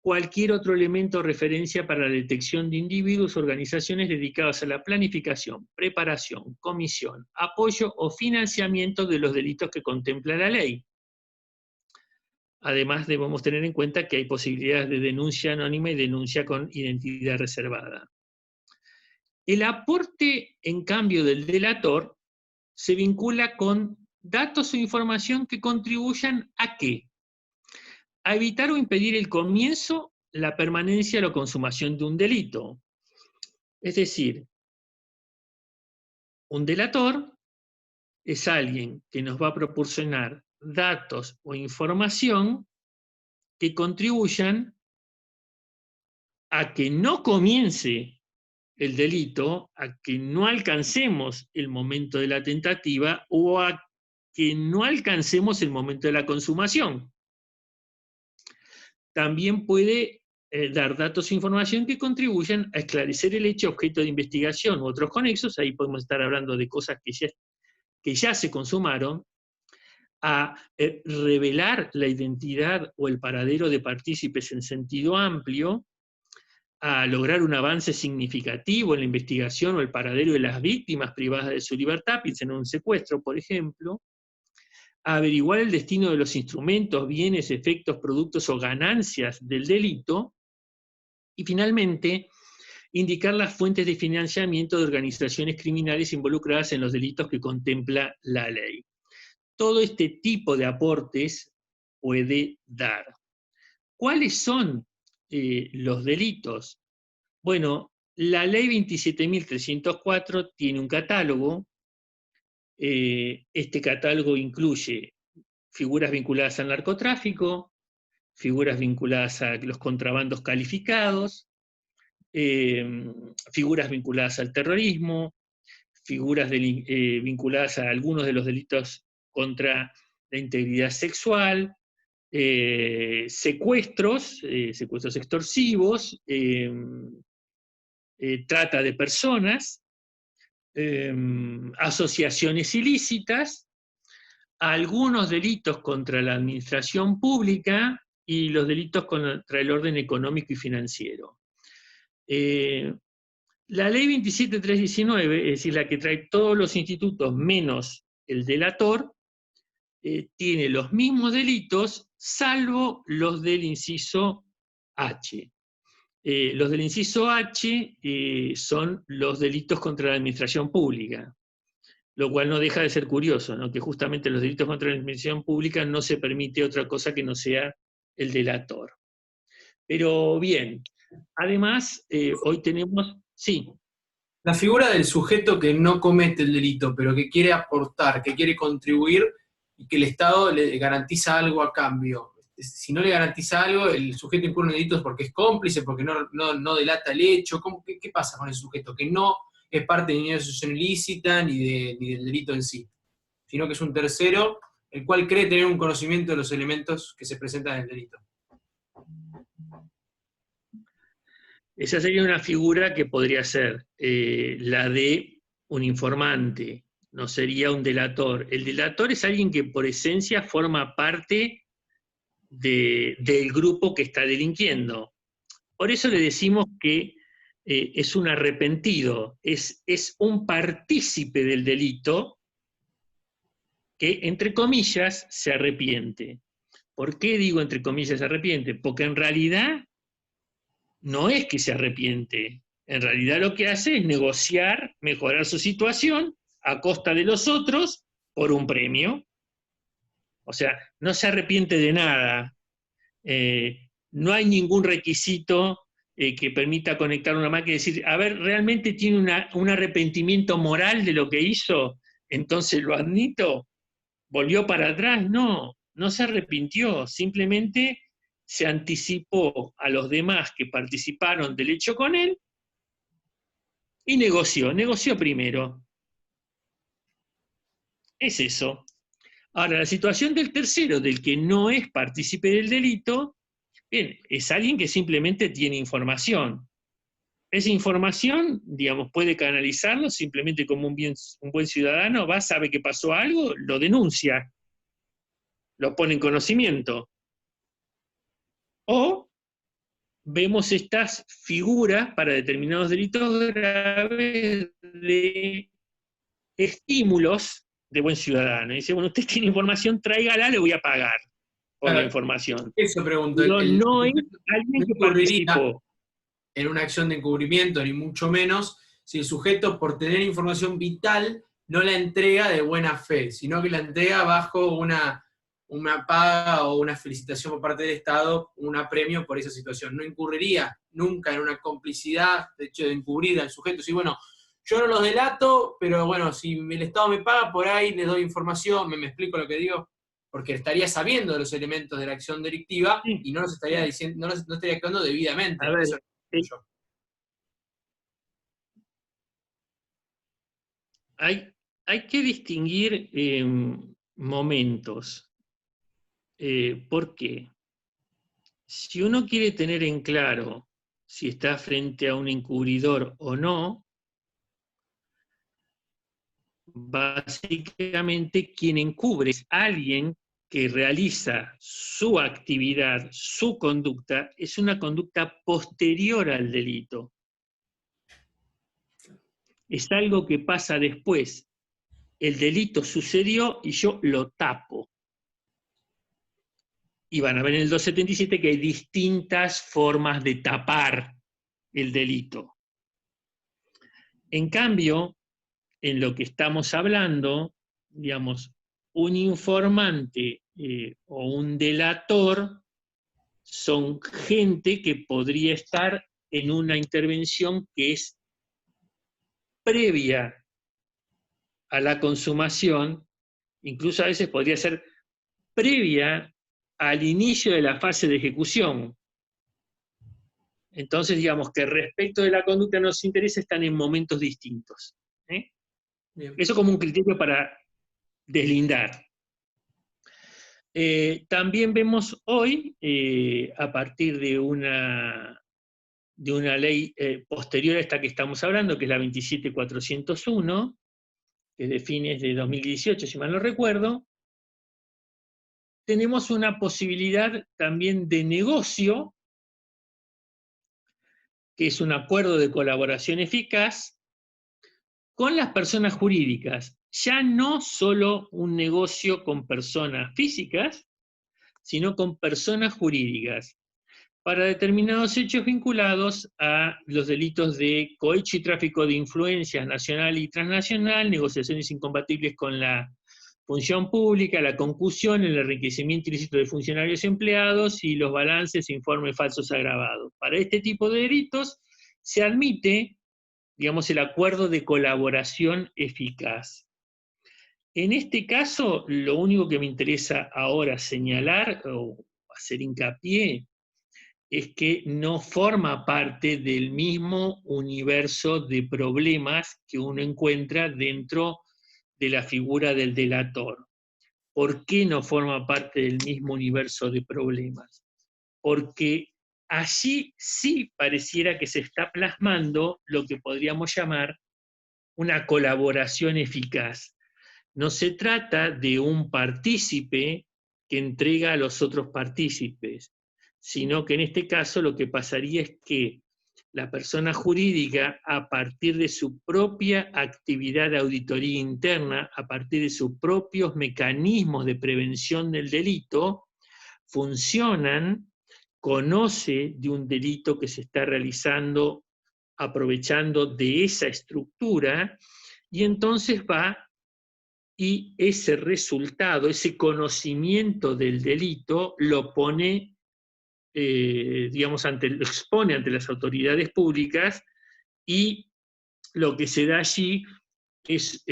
cualquier otro elemento o referencia para la detección de individuos o organizaciones dedicadas a la planificación, preparación, comisión, apoyo o financiamiento de los delitos que contempla la ley. Además, debemos tener en cuenta que hay posibilidades de denuncia anónima y denuncia con identidad reservada. El aporte, en cambio, del delator se vincula con datos o información que contribuyan ¿a qué? A evitar o impedir el comienzo, la permanencia o la consumación de un delito. Es decir, un delator es alguien que nos va a proporcionar datos o información que contribuyan a que no comience el delito, a que no alcancemos el momento de la tentativa o a que no alcancemos el momento de la consumación. También puede dar datos e información que contribuyan a esclarecer el hecho objeto de investigación u otros conexos, ahí podemos estar hablando de cosas que ya se consumaron, a revelar la identidad o el paradero de partícipes en sentido amplio, a lograr un avance significativo en la investigación o el paradero de las víctimas privadas de su libertad, piensen en un secuestro, por ejemplo, a averiguar el destino de los instrumentos, bienes, efectos, productos o ganancias del delito, y finalmente, indicar las fuentes de financiamiento de organizaciones criminales involucradas en los delitos que contempla la ley. Todo este tipo de aportes puede dar. ¿Cuáles son los delitos? Bueno, la ley 27.304 tiene un catálogo. Este catálogo incluye figuras vinculadas al narcotráfico, figuras vinculadas a los contrabandos calificados, figuras vinculadas al terrorismo, figuras vinculadas a algunos de los delitos contra la integridad sexual, secuestros extorsivos, trata de personas, asociaciones ilícitas, algunos delitos contra la administración pública y los delitos contra el orden económico y financiero. La ley 27.319, es decir, la que trae todos los institutos menos el delator, tiene los mismos delitos, salvo los del inciso H. Los del inciso H son los delitos contra la administración pública, lo cual no deja de ser curioso, ¿no? Que justamente los delitos contra la administración pública no se permite otra cosa que no sea el delator. Pero bien, además, hoy tenemos... Sí. La figura del sujeto que no comete el delito, pero que quiere aportar, que quiere contribuir y que el Estado le garantiza algo a cambio. Si no le garantiza algo, el sujeto incurre en delitos porque es cómplice, porque no delata el hecho. ¿Qué pasa con el sujeto que no es parte ni de asociación ilícita ni del delito en sí, sino que es un tercero el cual cree tener un conocimiento de los elementos que se presentan en el delito. Esa sería una figura que podría ser la de un informante, no sería un delator. El delator es alguien que por esencia forma parte del grupo que está delinquiendo. Por eso le decimos que es un arrepentido, es un partícipe del delito que, entre comillas, se arrepiente. ¿Por qué digo entre comillas se arrepiente? Porque en realidad no es que se arrepiente. En realidad lo que hace es negociar, mejorar su situación a costa de los otros por un premio. O sea, no se arrepiente de nada. No hay ningún requisito que permita conectar una máquina y decir, a ver, ¿realmente tiene un arrepentimiento moral de lo que hizo? Entonces lo admito. ¿Volvió para atrás? No, no se arrepintió, simplemente se anticipó a los demás que participaron del hecho con él y negoció primero. Es eso. Ahora, la situación del tercero, del que no es partícipe del delito, bien, es alguien que simplemente tiene información. Esa información, digamos, puede canalizarlo simplemente como un buen ciudadano, sabe que pasó algo, lo denuncia, lo pone en conocimiento. O vemos estas figuras para determinados delitos graves de estímulos de buen ciudadano. Dice, bueno, usted tiene información, tráigala, le voy a pagar por la información. Eso pregunto. Pero no es alguien que participó en una acción de encubrimiento, ni mucho menos, si el sujeto, por tener información vital, no la entrega de buena fe, sino que la entrega bajo una paga o una felicitación por parte del Estado, un apremio por esa situación. No incurriría nunca en una complicidad, de hecho, de encubrir al sujeto. Si, bueno, yo no los delato, pero bueno, si el Estado me paga, por ahí les doy información, me explico lo que digo, porque estaría sabiendo de los elementos de la acción delictiva y no los estaría diciendo, no estaría actuando debidamente. A ver, hay que distinguir momentos. ¿Por qué? Si uno quiere tener en claro si está frente a un encubridor o no, básicamente quien encubre es alguien que realiza su actividad, su conducta, es una conducta posterior al delito. Es algo que pasa después. El delito sucedió y yo lo tapo. Y van a ver en el 277 que hay distintas formas de tapar el delito. En cambio, en lo que estamos hablando, digamos, un informante o un delator son gente que podría estar en una intervención que es previa a la consumación, incluso a veces podría ser previa al inicio de la fase de ejecución. Entonces, digamos que respecto de la conducta nos interesa están en momentos distintos. Eso como un criterio para deslindar. También vemos hoy, a partir de una ley posterior a esta que estamos hablando, que es la 27401, que es de fines de 2018, si mal no recuerdo, tenemos una posibilidad también de negocio, que es un acuerdo de colaboración eficaz con las personas jurídicas. Ya no solo un negocio con personas físicas, sino con personas jurídicas, para determinados hechos vinculados a los delitos de cohecho y tráfico de influencias nacional y transnacional, negociaciones incompatibles con la función pública, la concusión, el enriquecimiento ilícito de funcionarios y empleados y los balances e informes falsos agravados. Para este tipo de delitos se admite, digamos, el acuerdo de colaboración eficaz. En este caso, lo único que me interesa ahora señalar o hacer hincapié es que no forma parte del mismo universo de problemas que uno encuentra dentro de la figura del delator. ¿Por qué no forma parte del mismo universo de problemas? Porque allí sí pareciera que se está plasmando lo que podríamos llamar una colaboración eficaz. No se trata de un partícipe que entrega a los otros partícipes, sino que en este caso lo que pasaría es que la persona jurídica, a partir de su propia actividad de auditoría interna, a partir de sus propios mecanismos de prevención del delito, funcionan, conoce de un delito que se está realizando aprovechando de esa estructura, y entonces va y ese resultado, ese conocimiento del delito, lo pone, digamos, lo expone ante las autoridades públicas, y lo que se da allí es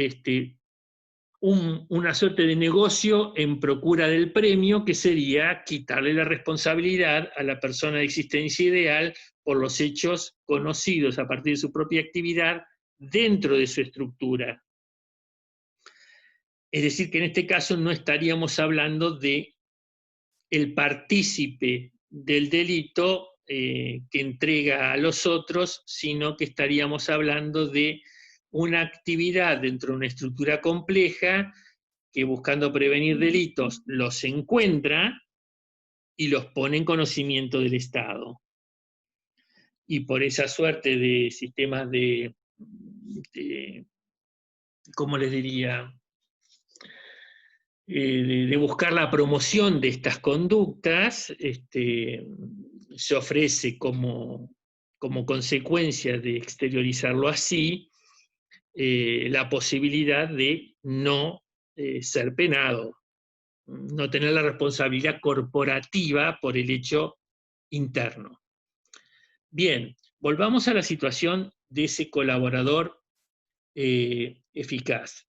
una suerte de negocio en procura del premio, que sería quitarle la responsabilidad a la persona de existencia ideal por los hechos conocidos a partir de su propia actividad dentro de su estructura. Es decir, que en este caso no estaríamos hablando de el partícipe del delito que entrega a los otros, sino que estaríamos hablando de una actividad dentro de una estructura compleja que, buscando prevenir delitos, los encuentra y los pone en conocimiento del Estado. Y por esa suerte de sistemas de ¿cómo les diría?, de buscar la promoción de estas conductas, se ofrece como consecuencia de exteriorizarlo así, la posibilidad de no ser penado, no tener la responsabilidad corporativa por el hecho interno. Bien, volvamos a la situación de ese colaborador eficaz.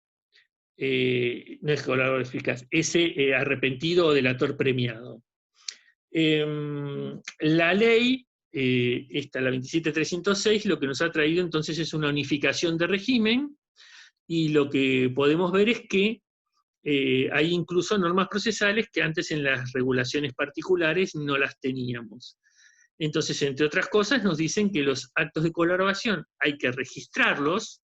No es colaborador eficaz, ese arrepentido o delator premiado. La ley, esta, la 27306, lo que nos ha traído entonces es una unificación de régimen, y lo que podemos ver es que hay incluso normas procesales que antes en las regulaciones particulares no las teníamos. Entonces, entre otras cosas, nos dicen que los actos de colaboración hay que registrarlos,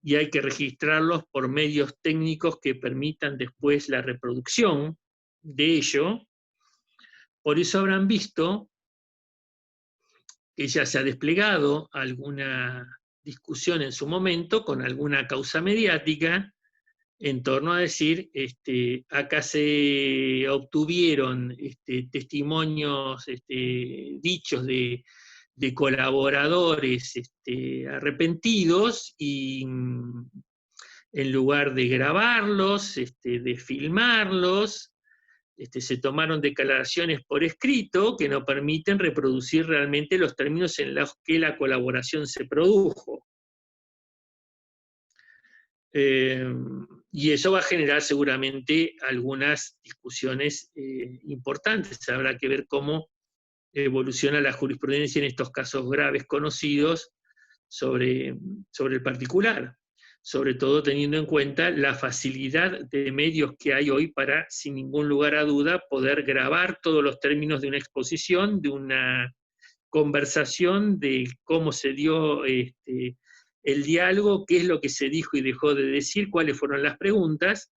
y hay que registrarlos por medios técnicos que permitan después la reproducción de ello. Por eso habrán visto que ya se ha desplegado alguna discusión en su momento con alguna causa mediática en torno a decir, acá se obtuvieron testimonios, dichos de colaboradores arrepentidos, y en lugar de grabarlos, de filmarlos, se tomaron declaraciones por escrito que no permiten reproducir realmente los términos en los que la colaboración se produjo. Y eso va a generar seguramente algunas discusiones importantes. Habrá que ver cómo evoluciona la jurisprudencia en estos casos graves conocidos sobre el particular, sobre todo teniendo en cuenta la facilidad de medios que hay hoy para, sin ningún lugar a duda, poder grabar todos los términos de una exposición, de una conversación, de cómo se dio el diálogo, qué es lo que se dijo y dejó de decir, cuáles fueron las preguntas,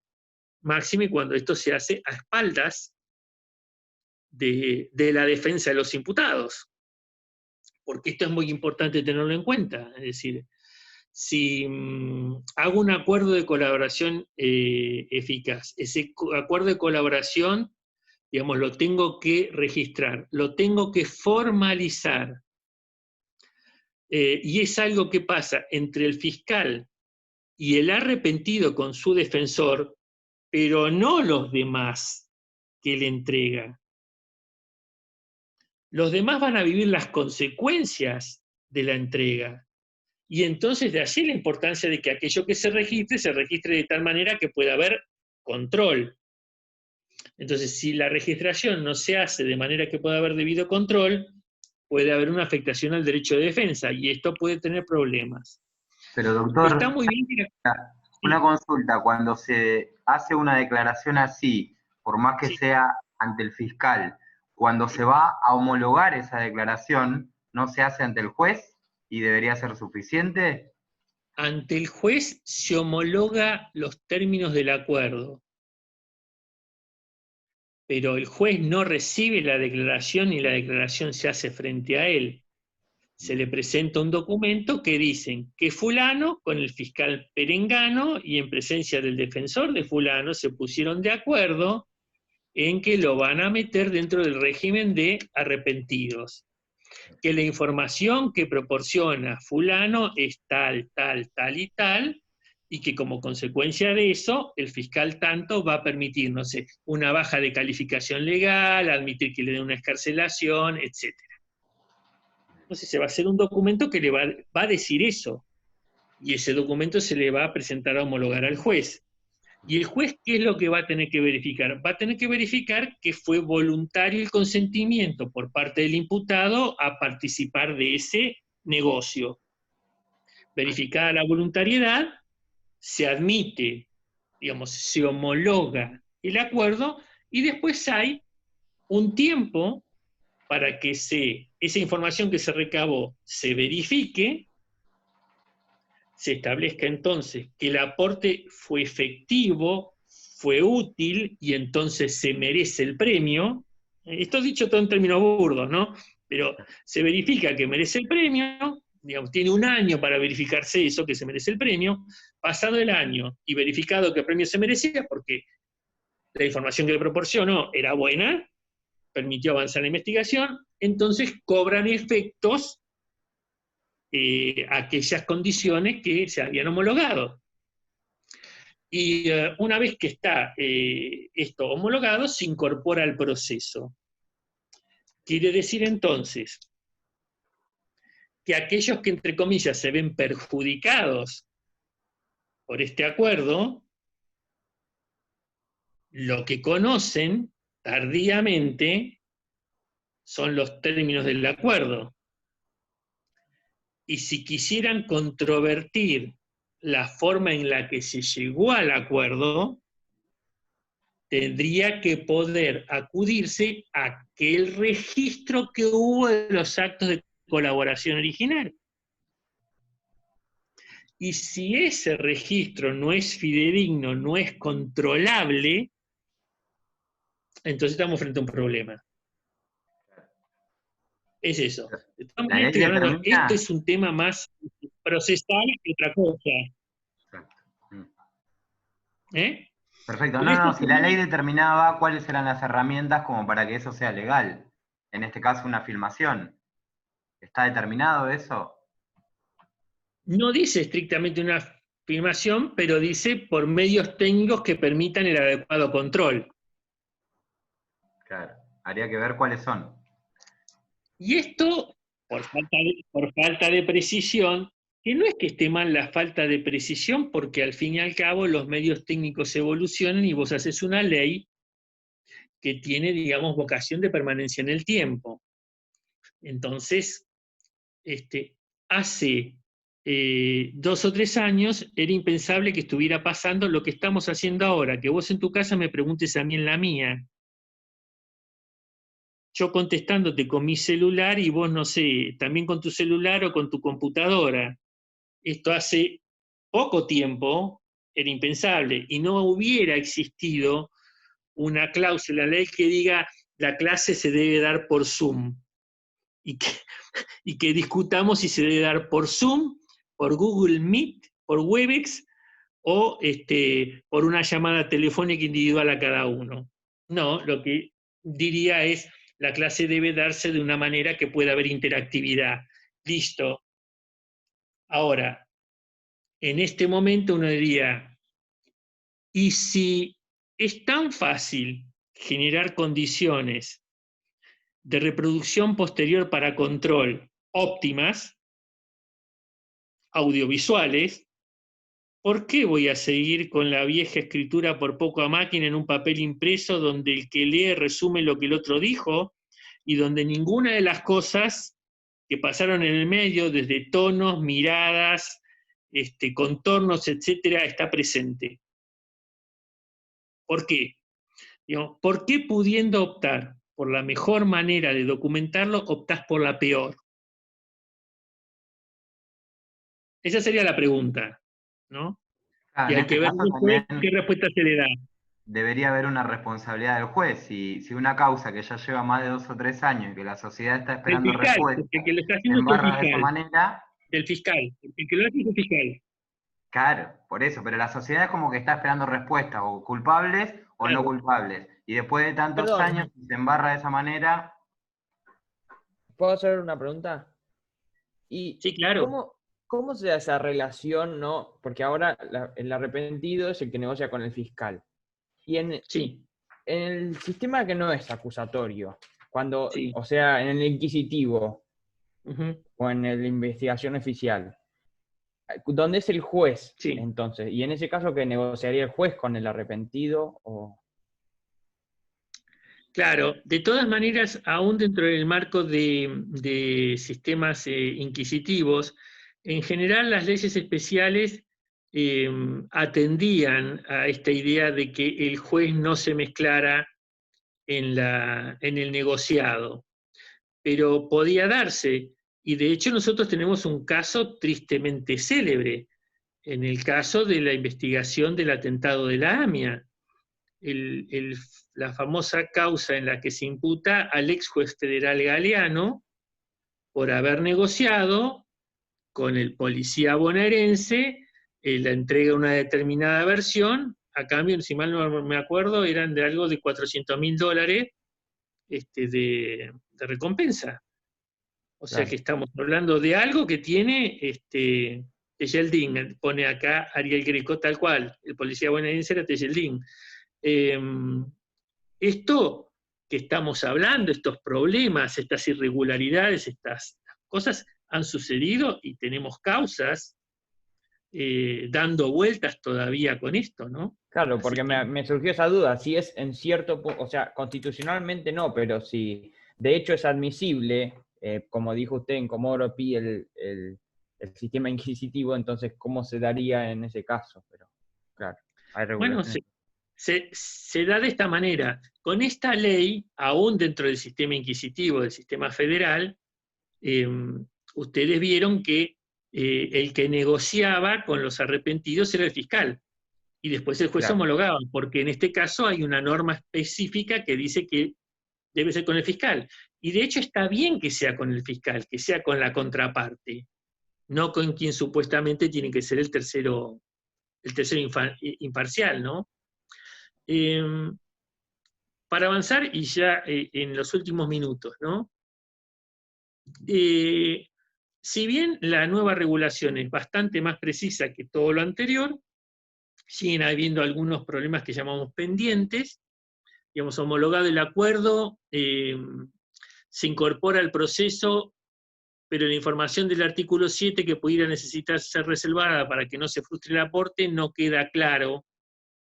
máxime cuando esto se hace a espaldas de la defensa de los imputados, porque esto es muy importante tenerlo en cuenta. Es decir, si hago un acuerdo de colaboración eficaz, ese acuerdo de colaboración, digamos, lo tengo que registrar, lo tengo que formalizar, y es algo que pasa entre el fiscal y el arrepentido con su defensor, pero no los demás que le entrega. Los demás van a vivir las consecuencias de la entrega. Y entonces de allí la importancia de que aquello que se registre de tal manera que pueda haber control. Entonces, si la registración no se hace de manera que pueda haber debido control, puede haber una afectación al derecho de defensa, y esto puede tener problemas. Pero doctor, Está muy bien que una consulta, cuando se hace una declaración así, por más que sea ante el fiscal, cuando se va a homologar esa declaración, ¿no se hace ante el juez y debería ser suficiente? Ante el juez se homologa los términos del acuerdo, pero el juez no recibe la declaración y la declaración se hace frente a él. Se le presenta un documento que dicen que fulano con el fiscal perengano y en presencia del defensor de fulano se pusieron de acuerdo en que lo van a meter dentro del régimen de arrepentidos. Que la información que proporciona fulano es tal, tal, tal y tal, y que como consecuencia de eso, el fiscal tanto va a permitir, no sé, una baja de calificación legal, admitir que le den una excarcelación, etc. Entonces se va a hacer un documento que le va a decir eso, y ese documento se le va a presentar a homologar al juez. ¿Y el juez qué es lo que va a tener que verificar? Va a tener que verificar que fue voluntario el consentimiento por parte del imputado a participar de ese negocio. Verificada la voluntariedad, se admite, digamos, se homologa el acuerdo, y después hay un tiempo para que esa información que se recabó se verifique, se establezca entonces que el aporte fue efectivo, fue útil, y entonces se merece el premio. Esto dicho todo en términos burdos, ¿no? Pero se verifica que merece el premio, digamos, tiene un año para verificarse eso, que se merece el premio. Pasado el año y verificado que el premio se merecía, porque la información que le proporcionó era buena, permitió avanzar la investigación, entonces cobran efectos aquellas condiciones que se habían homologado. Y una vez que está esto homologado, se incorpora al proceso. Quiere decir entonces que aquellos que, entre comillas, se ven perjudicados por este acuerdo, lo que conocen tardíamente son los términos del acuerdo. Y si quisieran controvertir la forma en la que se llegó al acuerdo, tendría que poder acudirse a aquel registro que hubo de los actos de colaboración original. Y si ese registro no es fidedigno, no es controlable, entonces estamos frente a un problema. Es eso. Esto es un tema más procesal que otra cosa. Perfecto. No, si la ley determinaba cuáles eran las herramientas como para que eso sea legal. En este caso, una filmación. ¿Está determinado eso? No dice estrictamente una filmación, pero dice por medios técnicos que permitan el adecuado control. Claro. Habría que ver cuáles son. Y esto, por falta de precisión, que no es que esté mal la falta de precisión, porque al fin y al cabo los medios técnicos evolucionan y vos haces una ley que tiene, digamos, vocación de permanencia en el tiempo. Entonces, hace 2 o 3 años era impensable que estuviera pasando lo que estamos haciendo ahora, que vos en tu casa me preguntes a mí en la mía. Yo contestándote con mi celular y vos, no sé, también con tu celular o con tu computadora. Esto hace poco tiempo era impensable y no hubiera existido una cláusula en la ley que diga la clase se debe dar por Zoom y que discutamos si se debe dar por Zoom, por Google Meet, por Webex o por una llamada telefónica individual a cada uno. No, lo que diría es la clase debe darse de una manera que pueda haber interactividad. Listo. Ahora, en este momento uno diría, ¿y si es tan fácil generar condiciones de reproducción posterior para control óptimas, audiovisuales, ¿por qué voy a seguir con la vieja escritura por poco a máquina en un papel impreso donde el que lee resume lo que el otro dijo y donde ninguna de las cosas que pasaron en el medio, desde tonos, miradas, contornos, etcétera, está presente? ¿Por qué? Digamos, ¿por qué pudiendo optar por la mejor manera de documentarlo, optás por la peor? Esa sería la pregunta, ¿no? Y En hay este que ver caso después también qué respuesta se le da. debería haber una responsabilidad del juez. Si una causa que ya lleva más de 2 o 3 años y que la sociedad está Del esperando fiscal, respuesta, porque el que lo está se haciendo es el embarra de esa fiscal. manera, Del fiscal. El que lo hace es el fiscal. claro, por eso, pero la sociedad es como que está esperando respuestas, o culpables o no Claro. culpables. Y después de tantos Perdón. años, si se embarra de esa manera. ¿Puedo hacer una pregunta? ¿Y Sí, claro. cómo se da esa relación, no? Porque ahora el arrepentido es el que negocia con el fiscal. Y Sí, en el sistema que no es acusatorio, cuando, sí. o sea, en el inquisitivo Ujú, o en la investigación oficial, ¿dónde es el juez sí. entonces? Y en ese caso, ¿qué negociaría el juez con el arrepentido? Claro, de todas maneras, aún dentro del marco de sistemas inquisitivos, en general las leyes especiales atendían a esta idea de que el juez no se mezclara en el negociado, pero podía darse, y de hecho nosotros tenemos un caso tristemente célebre, en el caso de la investigación del atentado de la AMIA. La famosa causa en la que se imputa al ex juez federal Galeano por haber negociado con el policía bonaerense la entrega de una determinada versión, a cambio, si mal no me acuerdo, eran de algo de $400.000 de recompensa. O sea Claro. que estamos hablando de algo que tiene Tejeldín, pone acá Ariel Greco tal cual, el policía bonaerense era Tejeldín. Esto que estamos hablando, estos problemas, estas irregularidades, estas cosas han sucedido y tenemos causas dando vueltas todavía con esto, ¿no? Claro, Así porque que, me surgió esa duda, si es en cierto punto, o sea, constitucionalmente no, pero si de hecho es admisible, como dijo usted en Comodoro Pi, el sistema inquisitivo, entonces, ¿cómo se daría en ese caso? Pero, claro, hay bueno, regulaciones. se da de esta manera. Con esta ley, aún dentro del sistema inquisitivo, del sistema federal, ustedes vieron que el que negociaba con los arrepentidos era el fiscal. Y después el juez Claro. homologaba, porque en este caso hay una norma específica que dice que debe ser con el fiscal. Y de hecho está bien que sea con el fiscal, que sea con la contraparte, no con quien supuestamente tiene que ser el tercero imparcial, ¿no? Para avanzar, y ya en los últimos minutos, ¿no? Si bien la nueva regulación es bastante más precisa que todo lo anterior, siguen habiendo algunos problemas que llamamos pendientes. Digamos, homologado el acuerdo, se incorpora al proceso, pero la información del artículo 7 que pudiera necesitar ser reservada para que no se frustre el aporte, no queda claro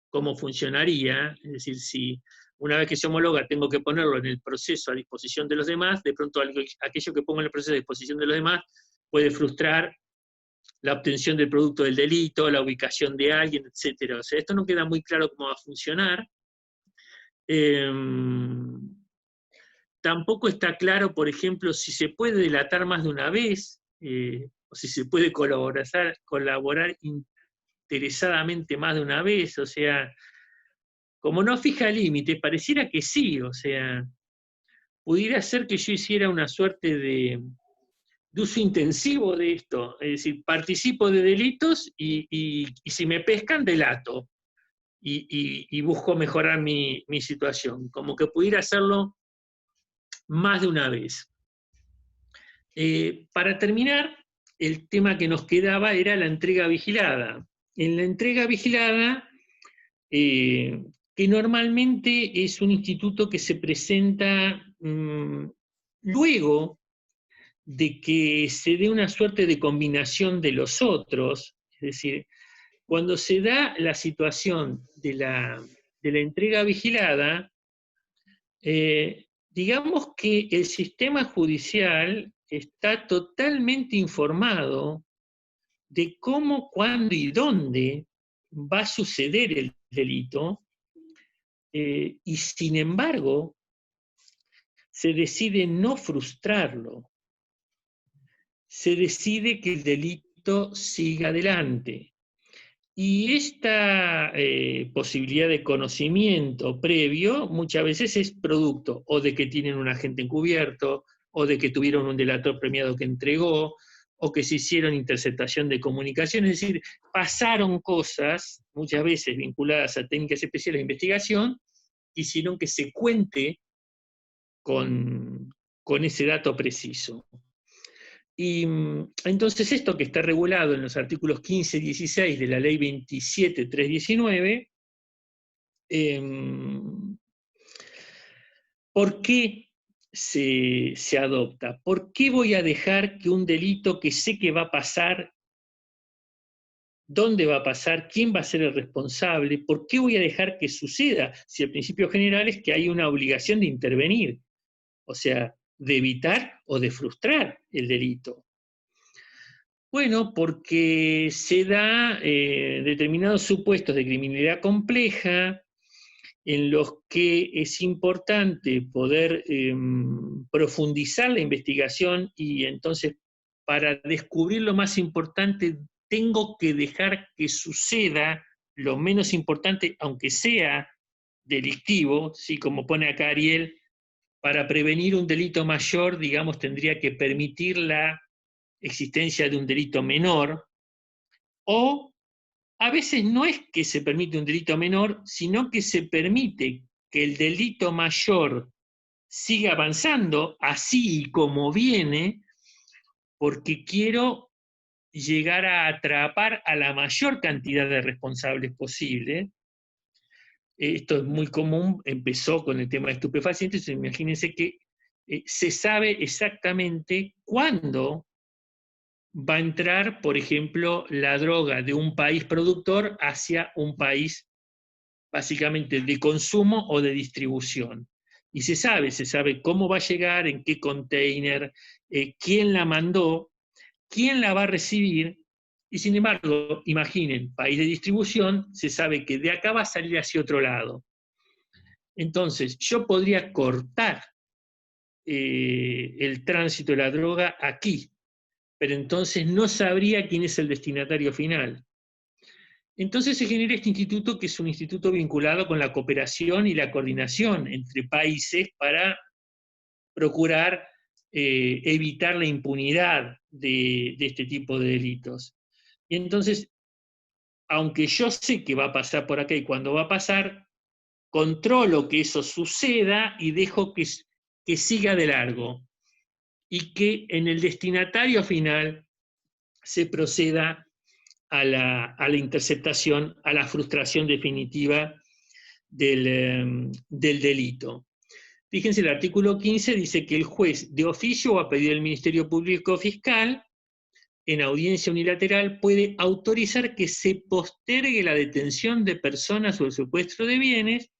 cómo funcionaría. Es decir, si una vez que se homologa tengo que ponerlo en el proceso a disposición de los demás, de pronto aquello que pongo en el proceso a disposición de los demás puede frustrar la obtención del producto del delito, la ubicación de alguien, etc. O sea, esto no queda muy claro cómo va a funcionar. Tampoco está claro, por ejemplo, si se puede delatar más de una vez, o si se puede colaborar interesadamente más de una vez. O sea, como no fija límites, pareciera que sí. O sea, pudiera ser que yo hiciera una suerte de uso intensivo de esto. Es decir, participo de delitos y si me pescan, delato. Y busco mejorar mi situación. Como que pudiera hacerlo más de una vez. Para terminar, el tema que nos quedaba era la entrega vigilada. En la entrega vigilada, que normalmente es un instituto que se presenta luego de que se dé una suerte de combinación de los otros, es decir, cuando se da la situación de la entrega vigilada, digamos que el sistema judicial está totalmente informado de cómo, cuándo y dónde va a suceder el delito, y sin embargo, se decide no frustrarlo. Se decide que el delito siga adelante. Y esta posibilidad de conocimiento previo muchas veces es producto o de que tienen un agente encubierto, o de que tuvieron un delator premiado que entregó, o que se hicieron interceptación de comunicación. Es decir, pasaron cosas, muchas veces vinculadas a técnicas especiales de investigación, que hicieron que se cuente con ese dato preciso. Y entonces esto que está regulado en los artículos 15 y 16 de la ley 27.319, ¿por qué se adopta? ¿Por qué voy a dejar que un delito que sé que va a pasar, dónde va a pasar, quién va a ser el responsable, por qué voy a dejar que suceda? Si el principio general es que hay una obligación de intervenir, o sea, de evitar o de frustrar el delito. Bueno, porque se da determinados supuestos de criminalidad compleja en los que es importante poder profundizar la investigación, y entonces para descubrir lo más importante tengo que dejar que suceda lo menos importante, aunque sea delictivo, ¿sí? Como pone acá Ariel, para prevenir un delito mayor, digamos, tendría que permitir la existencia de un delito menor, o a veces no es que se permite un delito menor, sino que se permite que el delito mayor siga avanzando así como viene, porque quiero llegar a atrapar a la mayor cantidad de responsables posible. Esto es muy común, empezó con el tema de estupefacientes, imagínense que se sabe exactamente cuándo va a entrar, por ejemplo, la droga de un país productor hacia un país básicamente de consumo o de distribución. Y se sabe cómo va a llegar, en qué container, quién la mandó, quién la va a recibir, y sin embargo, imaginen, país de distribución, se sabe que de acá va a salir hacia otro lado. Entonces, yo podría cortar el tránsito de la droga aquí, pero entonces no sabría quién es el destinatario final. Entonces se genera este instituto, que es un instituto vinculado con la cooperación y la coordinación entre países para procurar evitar la impunidad de este tipo de delitos. Y entonces, aunque yo sé que va a pasar por acá y cuándo va a pasar, controlo que eso suceda y dejo que siga de largo, y que en el destinatario final se proceda a la interceptación, a la frustración definitiva del delito. Fíjense, el artículo 15 dice que el juez de oficio o a pedido del Ministerio Público Fiscal, en audiencia unilateral, puede autorizar que se postergue la detención de personas o el secuestro de bienes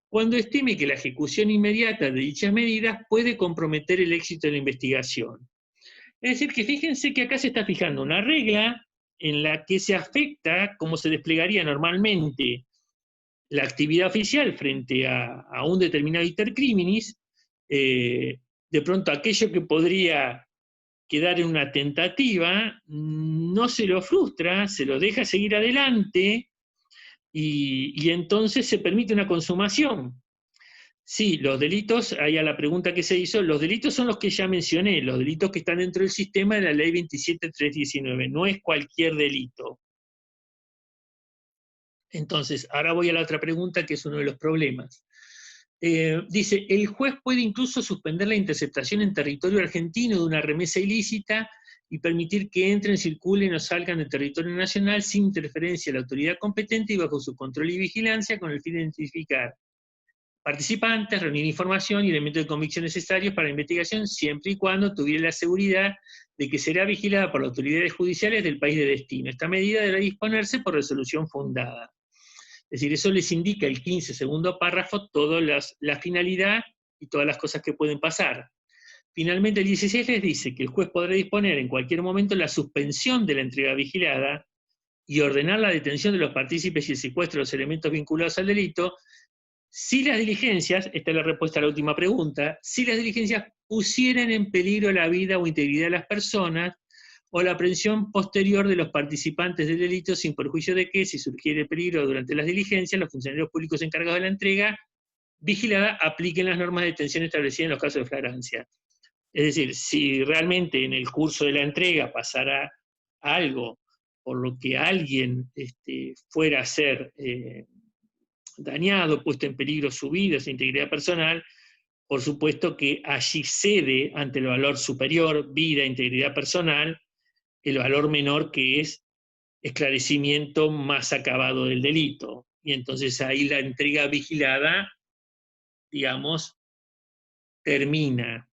cuando estime que la ejecución inmediata de dichas medidas puede comprometer el éxito de la investigación. Es decir, que fíjense que acá se está fijando una regla en la que se afecta cómo se desplegaría normalmente la actividad oficial frente a un determinado iter criminis. De pronto aquello que podría quedar en una tentativa no se lo frustra, se lo deja seguir adelante, y entonces se permite una consumación. Sí, los delitos, ahí a la pregunta que se hizo, los delitos son los que ya mencioné, los delitos que están dentro del sistema de la ley 27.319, no es cualquier delito. Entonces, ahora voy a la otra pregunta, que es uno de los problemas. Dice, el juez puede incluso suspender la interceptación en territorio argentino de una remesa ilícita y permitir que entren, circulen o salgan del territorio nacional sin interferencia de la autoridad competente y bajo su control y vigilancia, con el fin de identificar participantes, reunir información y elementos de convicción necesarios para la investigación, siempre y cuando tuviera la seguridad de que será vigilada por las autoridades judiciales del país de destino. Esta medida deberá disponerse por resolución fundada. Es decir, eso les indica el 15, segundo párrafo, toda la finalidad y todas las cosas que pueden pasar. Finalmente, el 16 les dice que el juez podrá disponer en cualquier momento la suspensión de la entrega vigilada y ordenar la detención de los partícipes y el secuestro de los elementos vinculados al delito, si las diligencias, esta es la respuesta a la última pregunta, si las diligencias pusieran en peligro la vida o integridad de las personas, o la aprehensión posterior de los participantes del delito, sin perjuicio de que, si surgiere peligro durante las diligencias, los funcionarios públicos encargados de la entrega vigilada apliquen las normas de detención establecidas en los casos de flagrancia. Es decir, si realmente en el curso de la entrega pasara algo por lo que alguien fuera a ser dañado, puesto en peligro su vida, su integridad personal, por supuesto que allí cede ante el valor superior, vida, integridad personal, el valor menor que es esclarecimiento más acabado del delito. Y entonces ahí la entrega vigilada, digamos, termina.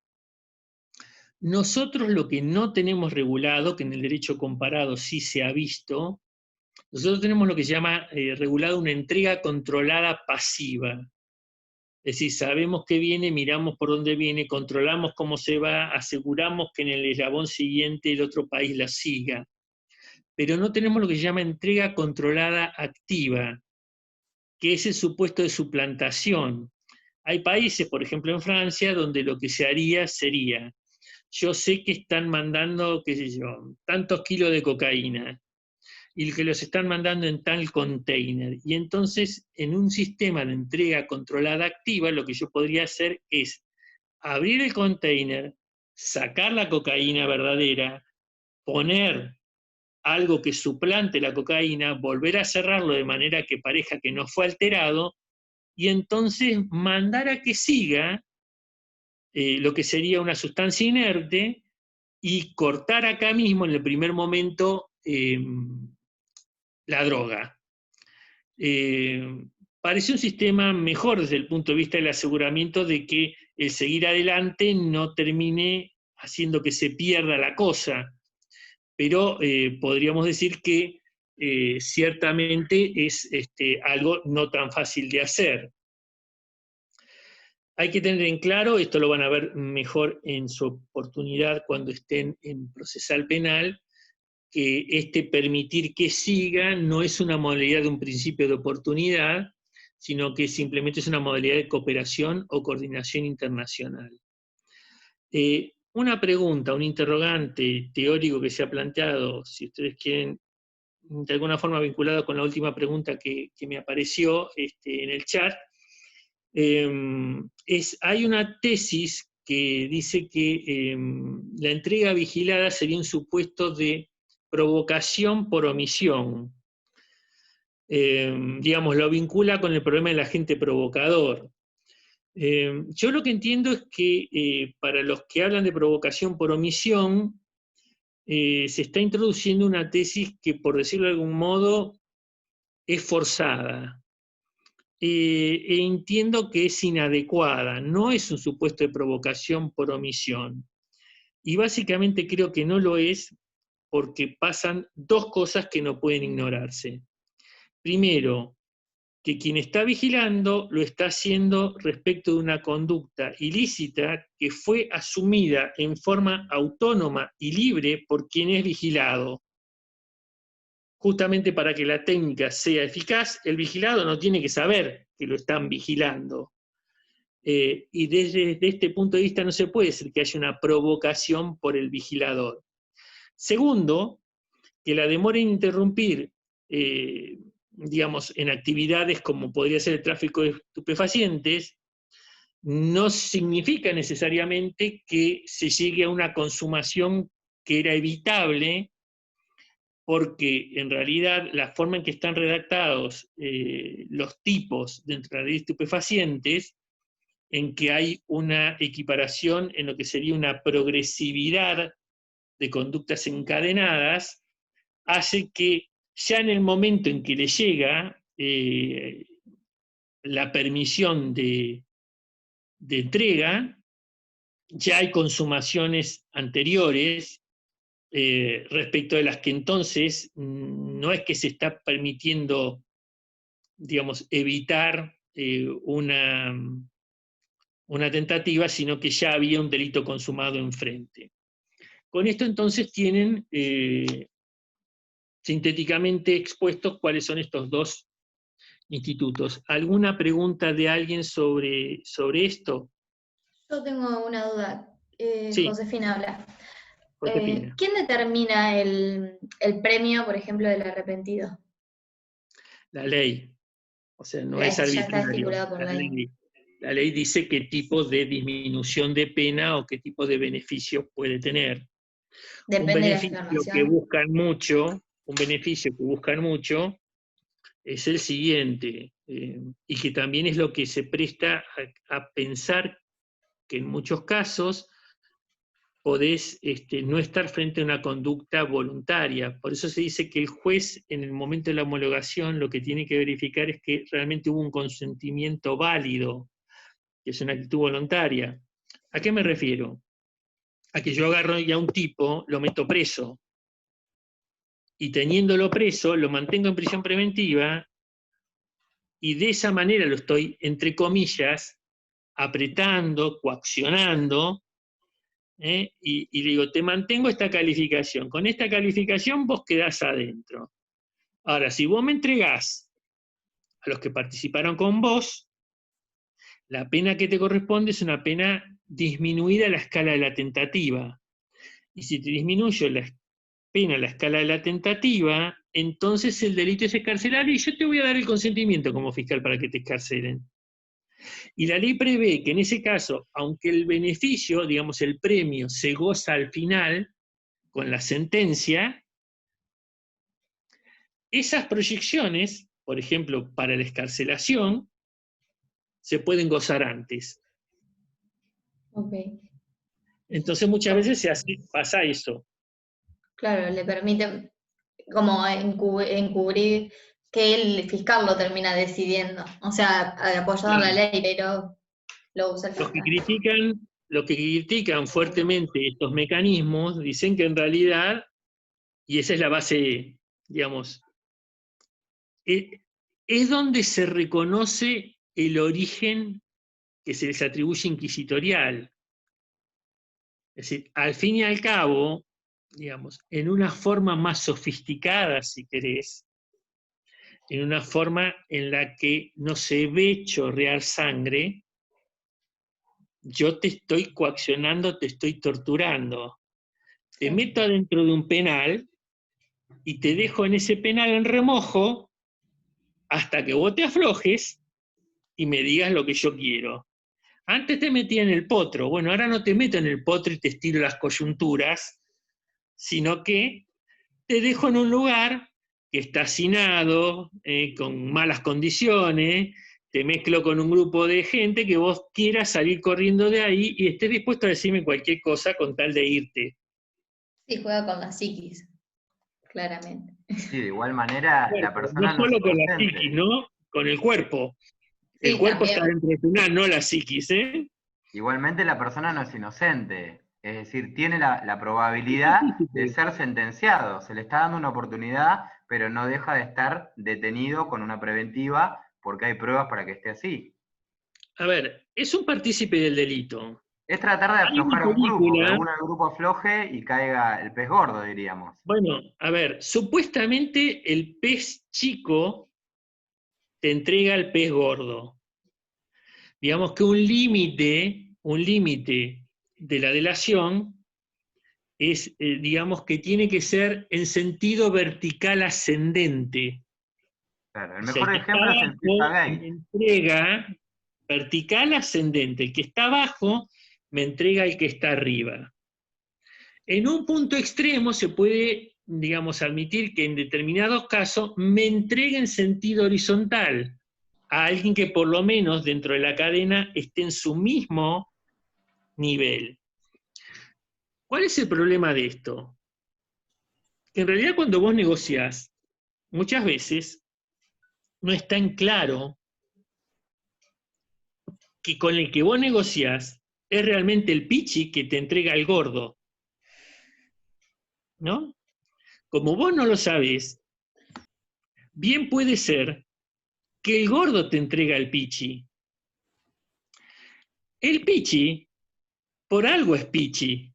Nosotros lo que no tenemos regulado, que en el derecho comparado sí se ha visto, nosotros tenemos lo que se llama regulado una entrega controlada pasiva. Es decir, sabemos que viene, miramos por dónde viene, controlamos cómo se va, aseguramos que en el eslabón siguiente el otro país la siga. Pero no tenemos lo que se llama entrega controlada activa, que es el supuesto de suplantación. Hay países, por ejemplo en Francia, donde lo que se haría sería, yo sé que están mandando, qué sé yo, tantos kilos de cocaína, y que los están mandando en tal container. Y entonces, en un sistema de entrega controlada activa, lo que yo podría hacer es abrir el container, sacar la cocaína verdadera, poner algo que suplante la cocaína, volver a cerrarlo de manera que parezca que no fue alterado, y entonces mandar a que siga lo que sería una sustancia inerte, y cortar acá mismo en el primer momento la droga. Parece un sistema mejor desde el punto de vista del aseguramiento de que el seguir adelante no termine haciendo que se pierda la cosa, pero podríamos decir que ciertamente es algo no tan fácil de hacer. Hay que tener en claro, esto lo van a ver mejor en su oportunidad cuando estén en procesal penal, que permitir que siga no es una modalidad de un principio de oportunidad, sino que simplemente es una modalidad de cooperación o coordinación internacional. Una pregunta, un interrogante teórico que se ha planteado, si ustedes quieren, de alguna forma vinculado con la última pregunta que me apareció en el chat, hay una tesis que dice que la entrega vigilada sería un supuesto de provocación por omisión. Digamos, lo vincula con el problema del agente provocador. Yo lo que entiendo es que para los que hablan de provocación por omisión, se está introduciendo una tesis que, por decirlo de algún modo, es forzada. Entiendo que es inadecuada, no es un supuesto de provocación por omisión. Y básicamente creo que no lo es porque pasan dos cosas que no pueden ignorarse. Primero, que quien está vigilando lo está haciendo respecto de una conducta ilícita que fue asumida en forma autónoma y libre por quien es vigilado. Justamente para que la técnica sea eficaz, el vigilado no tiene que saber que lo están vigilando. Y desde este punto de vista no se puede decir que haya una provocación por el vigilador. Segundo, que la demora en interrumpir, digamos, en actividades como podría ser el tráfico de estupefacientes, no significa necesariamente que se llegue a una consumación que era evitable, porque en realidad la forma en que están redactados los tipos de la ley de estupefacientes, en que hay una equiparación en lo que sería una progresividad de conductas encadenadas, hace que ya en el momento en que le llega la permisión de entrega, ya hay consumaciones anteriores, respecto de las que entonces no es que se está permitiendo, digamos, evitar una tentativa, sino que ya había un delito consumado enfrente. Con esto entonces tienen sintéticamente expuestos cuáles son estos dos institutos. ¿Alguna pregunta de alguien sobre esto? Yo tengo una duda. Sí. Josefina habla. Josefina. ¿Quién determina el premio, por ejemplo, del arrepentido? La ley. O sea, no es Ya está arbitrario. estipulado por ley. La ley dice qué tipo de disminución de pena o qué tipo de beneficio puede tener. Depende un de la beneficio que afirmación. buscan mucho es el siguiente, y que también es lo que se presta a pensar que en muchos casos podés no estar frente a una conducta voluntaria. Por eso se dice que el juez, en el momento de la homologación, lo que tiene que verificar es que realmente hubo un consentimiento válido, que es una actitud voluntaria. ¿A qué me refiero? A que yo agarro ya a un tipo, lo meto preso, y teniéndolo preso, lo mantengo en prisión preventiva, y de esa manera lo estoy, entre comillas, apretando, coaccionando, y le digo, te mantengo esta calificación. Con esta calificación vos quedás adentro. Ahora, si vos me entregás a los que participaron con vos, la pena que te corresponde es una pena disminuida a la escala de la tentativa. Y si te disminuyo la pena a la escala de la tentativa, entonces el delito es excarcelario y yo te voy a dar el consentimiento como fiscal para que te excarcelen. Y la ley prevé que en ese caso, aunque el beneficio, digamos el premio, se goza al final, con la sentencia, esas proyecciones, por ejemplo, para la excarcelación, se pueden gozar antes. Okay. Entonces muchas veces pasa eso. Claro, le permite como encubrir que el fiscal lo termina decidiendo. O sea, apoyado en la ley, pero lo usa el fiscal. Los que critican fuertemente estos mecanismos dicen que en realidad, y esa es la base, digamos, es donde se reconoce el origen que se les atribuye inquisitorial. Es decir, al fin y al cabo, digamos, en una forma más sofisticada, si querés, en una forma en la que no se ve chorrear sangre, yo te estoy coaccionando, te estoy torturando. Te meto adentro de un penal y te dejo en ese penal en remojo hasta que vos te aflojes y me digas lo que yo quiero. Antes te metía en el potro, bueno, ahora no te meto en el potro y te estiro las coyunturas, sino que te dejo en un lugar que está hacinado, con malas condiciones, te mezclo con un grupo de gente que vos quieras salir corriendo de ahí y estés dispuesto a decirme cualquier cosa con tal de irte. Sí, juega con la psiquis, claramente. Sí, de igual manera, la persona no solo es con la inocente. psiquis, ¿no? Con el cuerpo. Sí, El cuerpo también. está dentro del penal, no la psiquis, ¿eh? Igualmente la persona no es inocente, es decir, tiene la probabilidad de ser sentenciado, se le está dando una oportunidad, pero no deja de estar detenido con una preventiva porque hay pruebas para que esté así. A ver, es un partícipe del delito. Es tratar de Hay una aflojar a un grupo, que película, uno del grupo afloje y caiga el pez gordo, diríamos. bueno, a ver, supuestamente el pez chico te entrega el pez gordo. Digamos que un límite de la delación es, digamos que tiene que ser en sentido vertical ascendente. Claro, el O sea, mejor el que está ejemplo es el FIFA abajo gay. me entrega vertical ascendente, el que está abajo me entrega el que está arriba. En un punto extremo se puede, digamos, admitir que en determinados casos me entrega en sentido horizontal a alguien que por lo menos dentro de la cadena esté en su mismo nivel. ¿Cuál es el problema de esto? Que en realidad cuando vos negociás, muchas veces no está en claro que con el que vos negociás es realmente el pichi que te entrega el gordo. ¿No? Como vos no lo sabés, bien puede ser que el gordo te entrega el pichi. El pichi, por algo es pichi.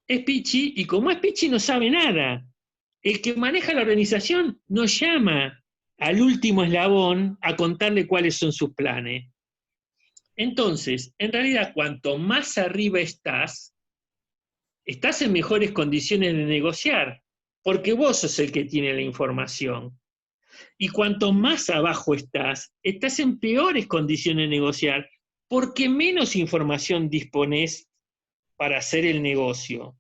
Es pichi y como es pichi no sabe nada. El que maneja la organización no llama al último eslabón a contarle cuáles son sus planes. Entonces, en realidad, cuanto más arriba estás en mejores condiciones de negociar, porque vos sos el que tiene la información. Y cuanto más abajo estás en peores condiciones de negociar, porque menos información disponés para hacer el negocio.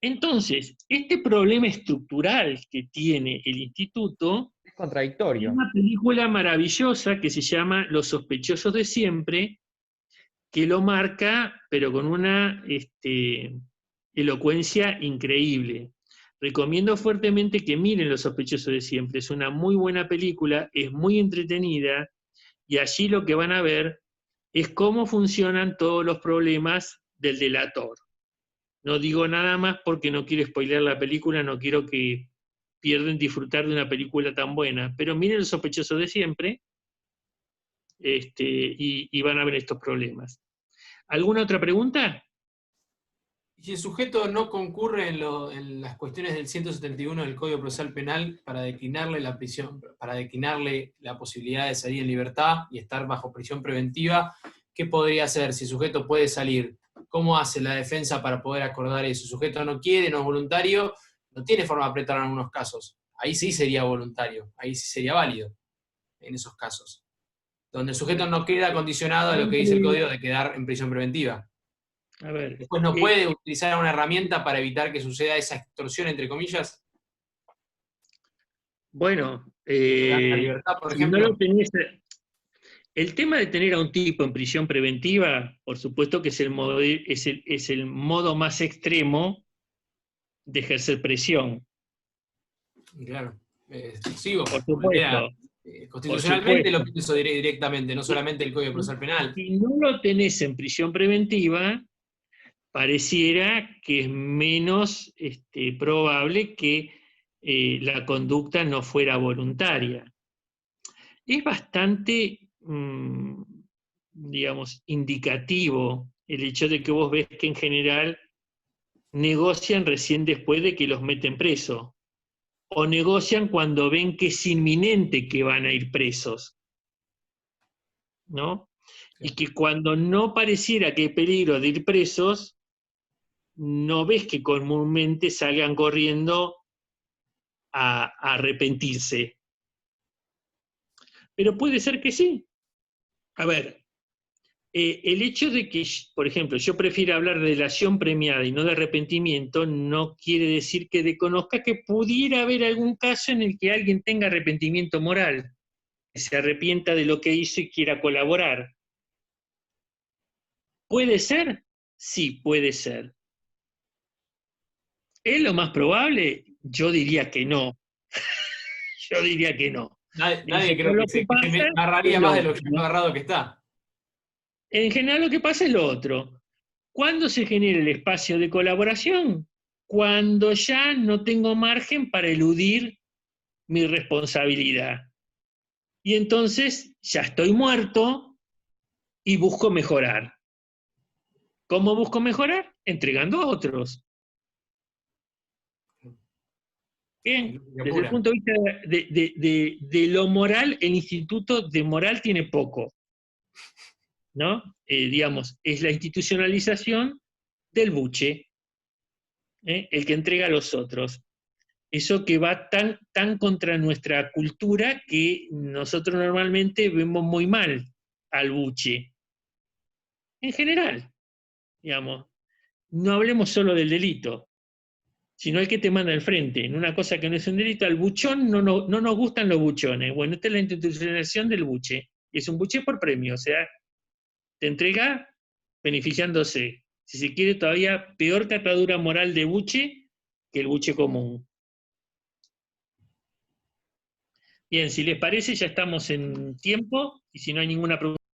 Entonces, este problema estructural que tiene el instituto es contradictorio. Es una película maravillosa que se llama Los sospechosos de siempre, que lo marca, pero con una elocuencia increíble. Recomiendo fuertemente que miren Los sospechosos de siempre. Es una muy buena película, es muy entretenida, y allí lo que van a ver es cómo funcionan todos los problemas del delator. No digo nada más porque no quiero spoilear la película, no quiero que pierdan disfrutar de una película tan buena, pero miren Los sospechosos de siempre y van a ver estos problemas. ¿Alguna otra pregunta? Y si el sujeto no concurre en las cuestiones del 171 del Código Procesal Penal para declinarle la prisión, para declinarle la posibilidad de salir en libertad y estar bajo prisión preventiva, ¿qué podría hacer? Si el sujeto puede salir, ¿cómo hace la defensa para poder acordar eso? Si el sujeto no quiere, no es voluntario, no tiene forma de apretar en algunos casos. Ahí sí sería voluntario, ahí sí sería válido, en esos casos. Donde el sujeto no queda condicionado a lo que dice el código de quedar en prisión preventiva. A ver. Después no puede utilizar una herramienta para evitar que suceda esa extorsión, entre comillas. Bueno, La libertad, por si ejemplo. no lo tenés, el tema de tener a un tipo en prisión preventiva, por supuesto que es el modo más extremo de ejercer presión. Claro, sigo. Por supuesto. Constitucionalmente lo pienso directamente, no solamente el Código Procesal Penal. Si no lo tenés en prisión preventiva, pareciera que es menos probable que la conducta no fuera voluntaria. Es bastante, digamos, indicativo el hecho de que vos ves que en general negocian recién después de que los meten preso, o negocian cuando ven que es inminente que van a ir presos, ¿no? Y que cuando no pareciera que hay peligro de ir presos, no ves que comúnmente salgan corriendo a arrepentirse. Pero puede ser que sí. A ver, el hecho de que, por ejemplo, yo prefiero hablar de delación premiada y no de arrepentimiento, no quiere decir que desconozca que pudiera haber algún caso en el que alguien tenga arrepentimiento moral, que se arrepienta de lo que hizo y quiera colaborar. ¿Puede ser? Sí, puede ser. ¿Es lo más probable? Yo diría que no. Yo diría que no. Nadie creo que se agarraría más de lo agarrado que está. En general lo que pasa es lo otro. ¿Cuándo se genera el espacio de colaboración? Cuando ya no tengo margen para eludir mi responsabilidad. Y entonces ya estoy muerto y busco mejorar. ¿Cómo busco mejorar? Entregando a otros. Bien, desde el punto de vista de lo moral, el Instituto de Moral tiene poco, ¿no? Digamos, es la institucionalización del buche, el que entrega a los otros. Eso que va tan contra nuestra cultura que nosotros normalmente vemos muy mal al buche. En general, digamos, no hablemos solo del delito, sino el que te manda al frente. En una cosa que no es un delito, al buchón no nos gustan los buchones. Bueno, esta es la institucionalización del buche. Es un buche por premio, o sea, te entrega beneficiándose. Si se quiere, todavía peor catadura moral de buche que el buche común. Bien, si les parece, ya estamos en tiempo, y si no hay ninguna pregunta.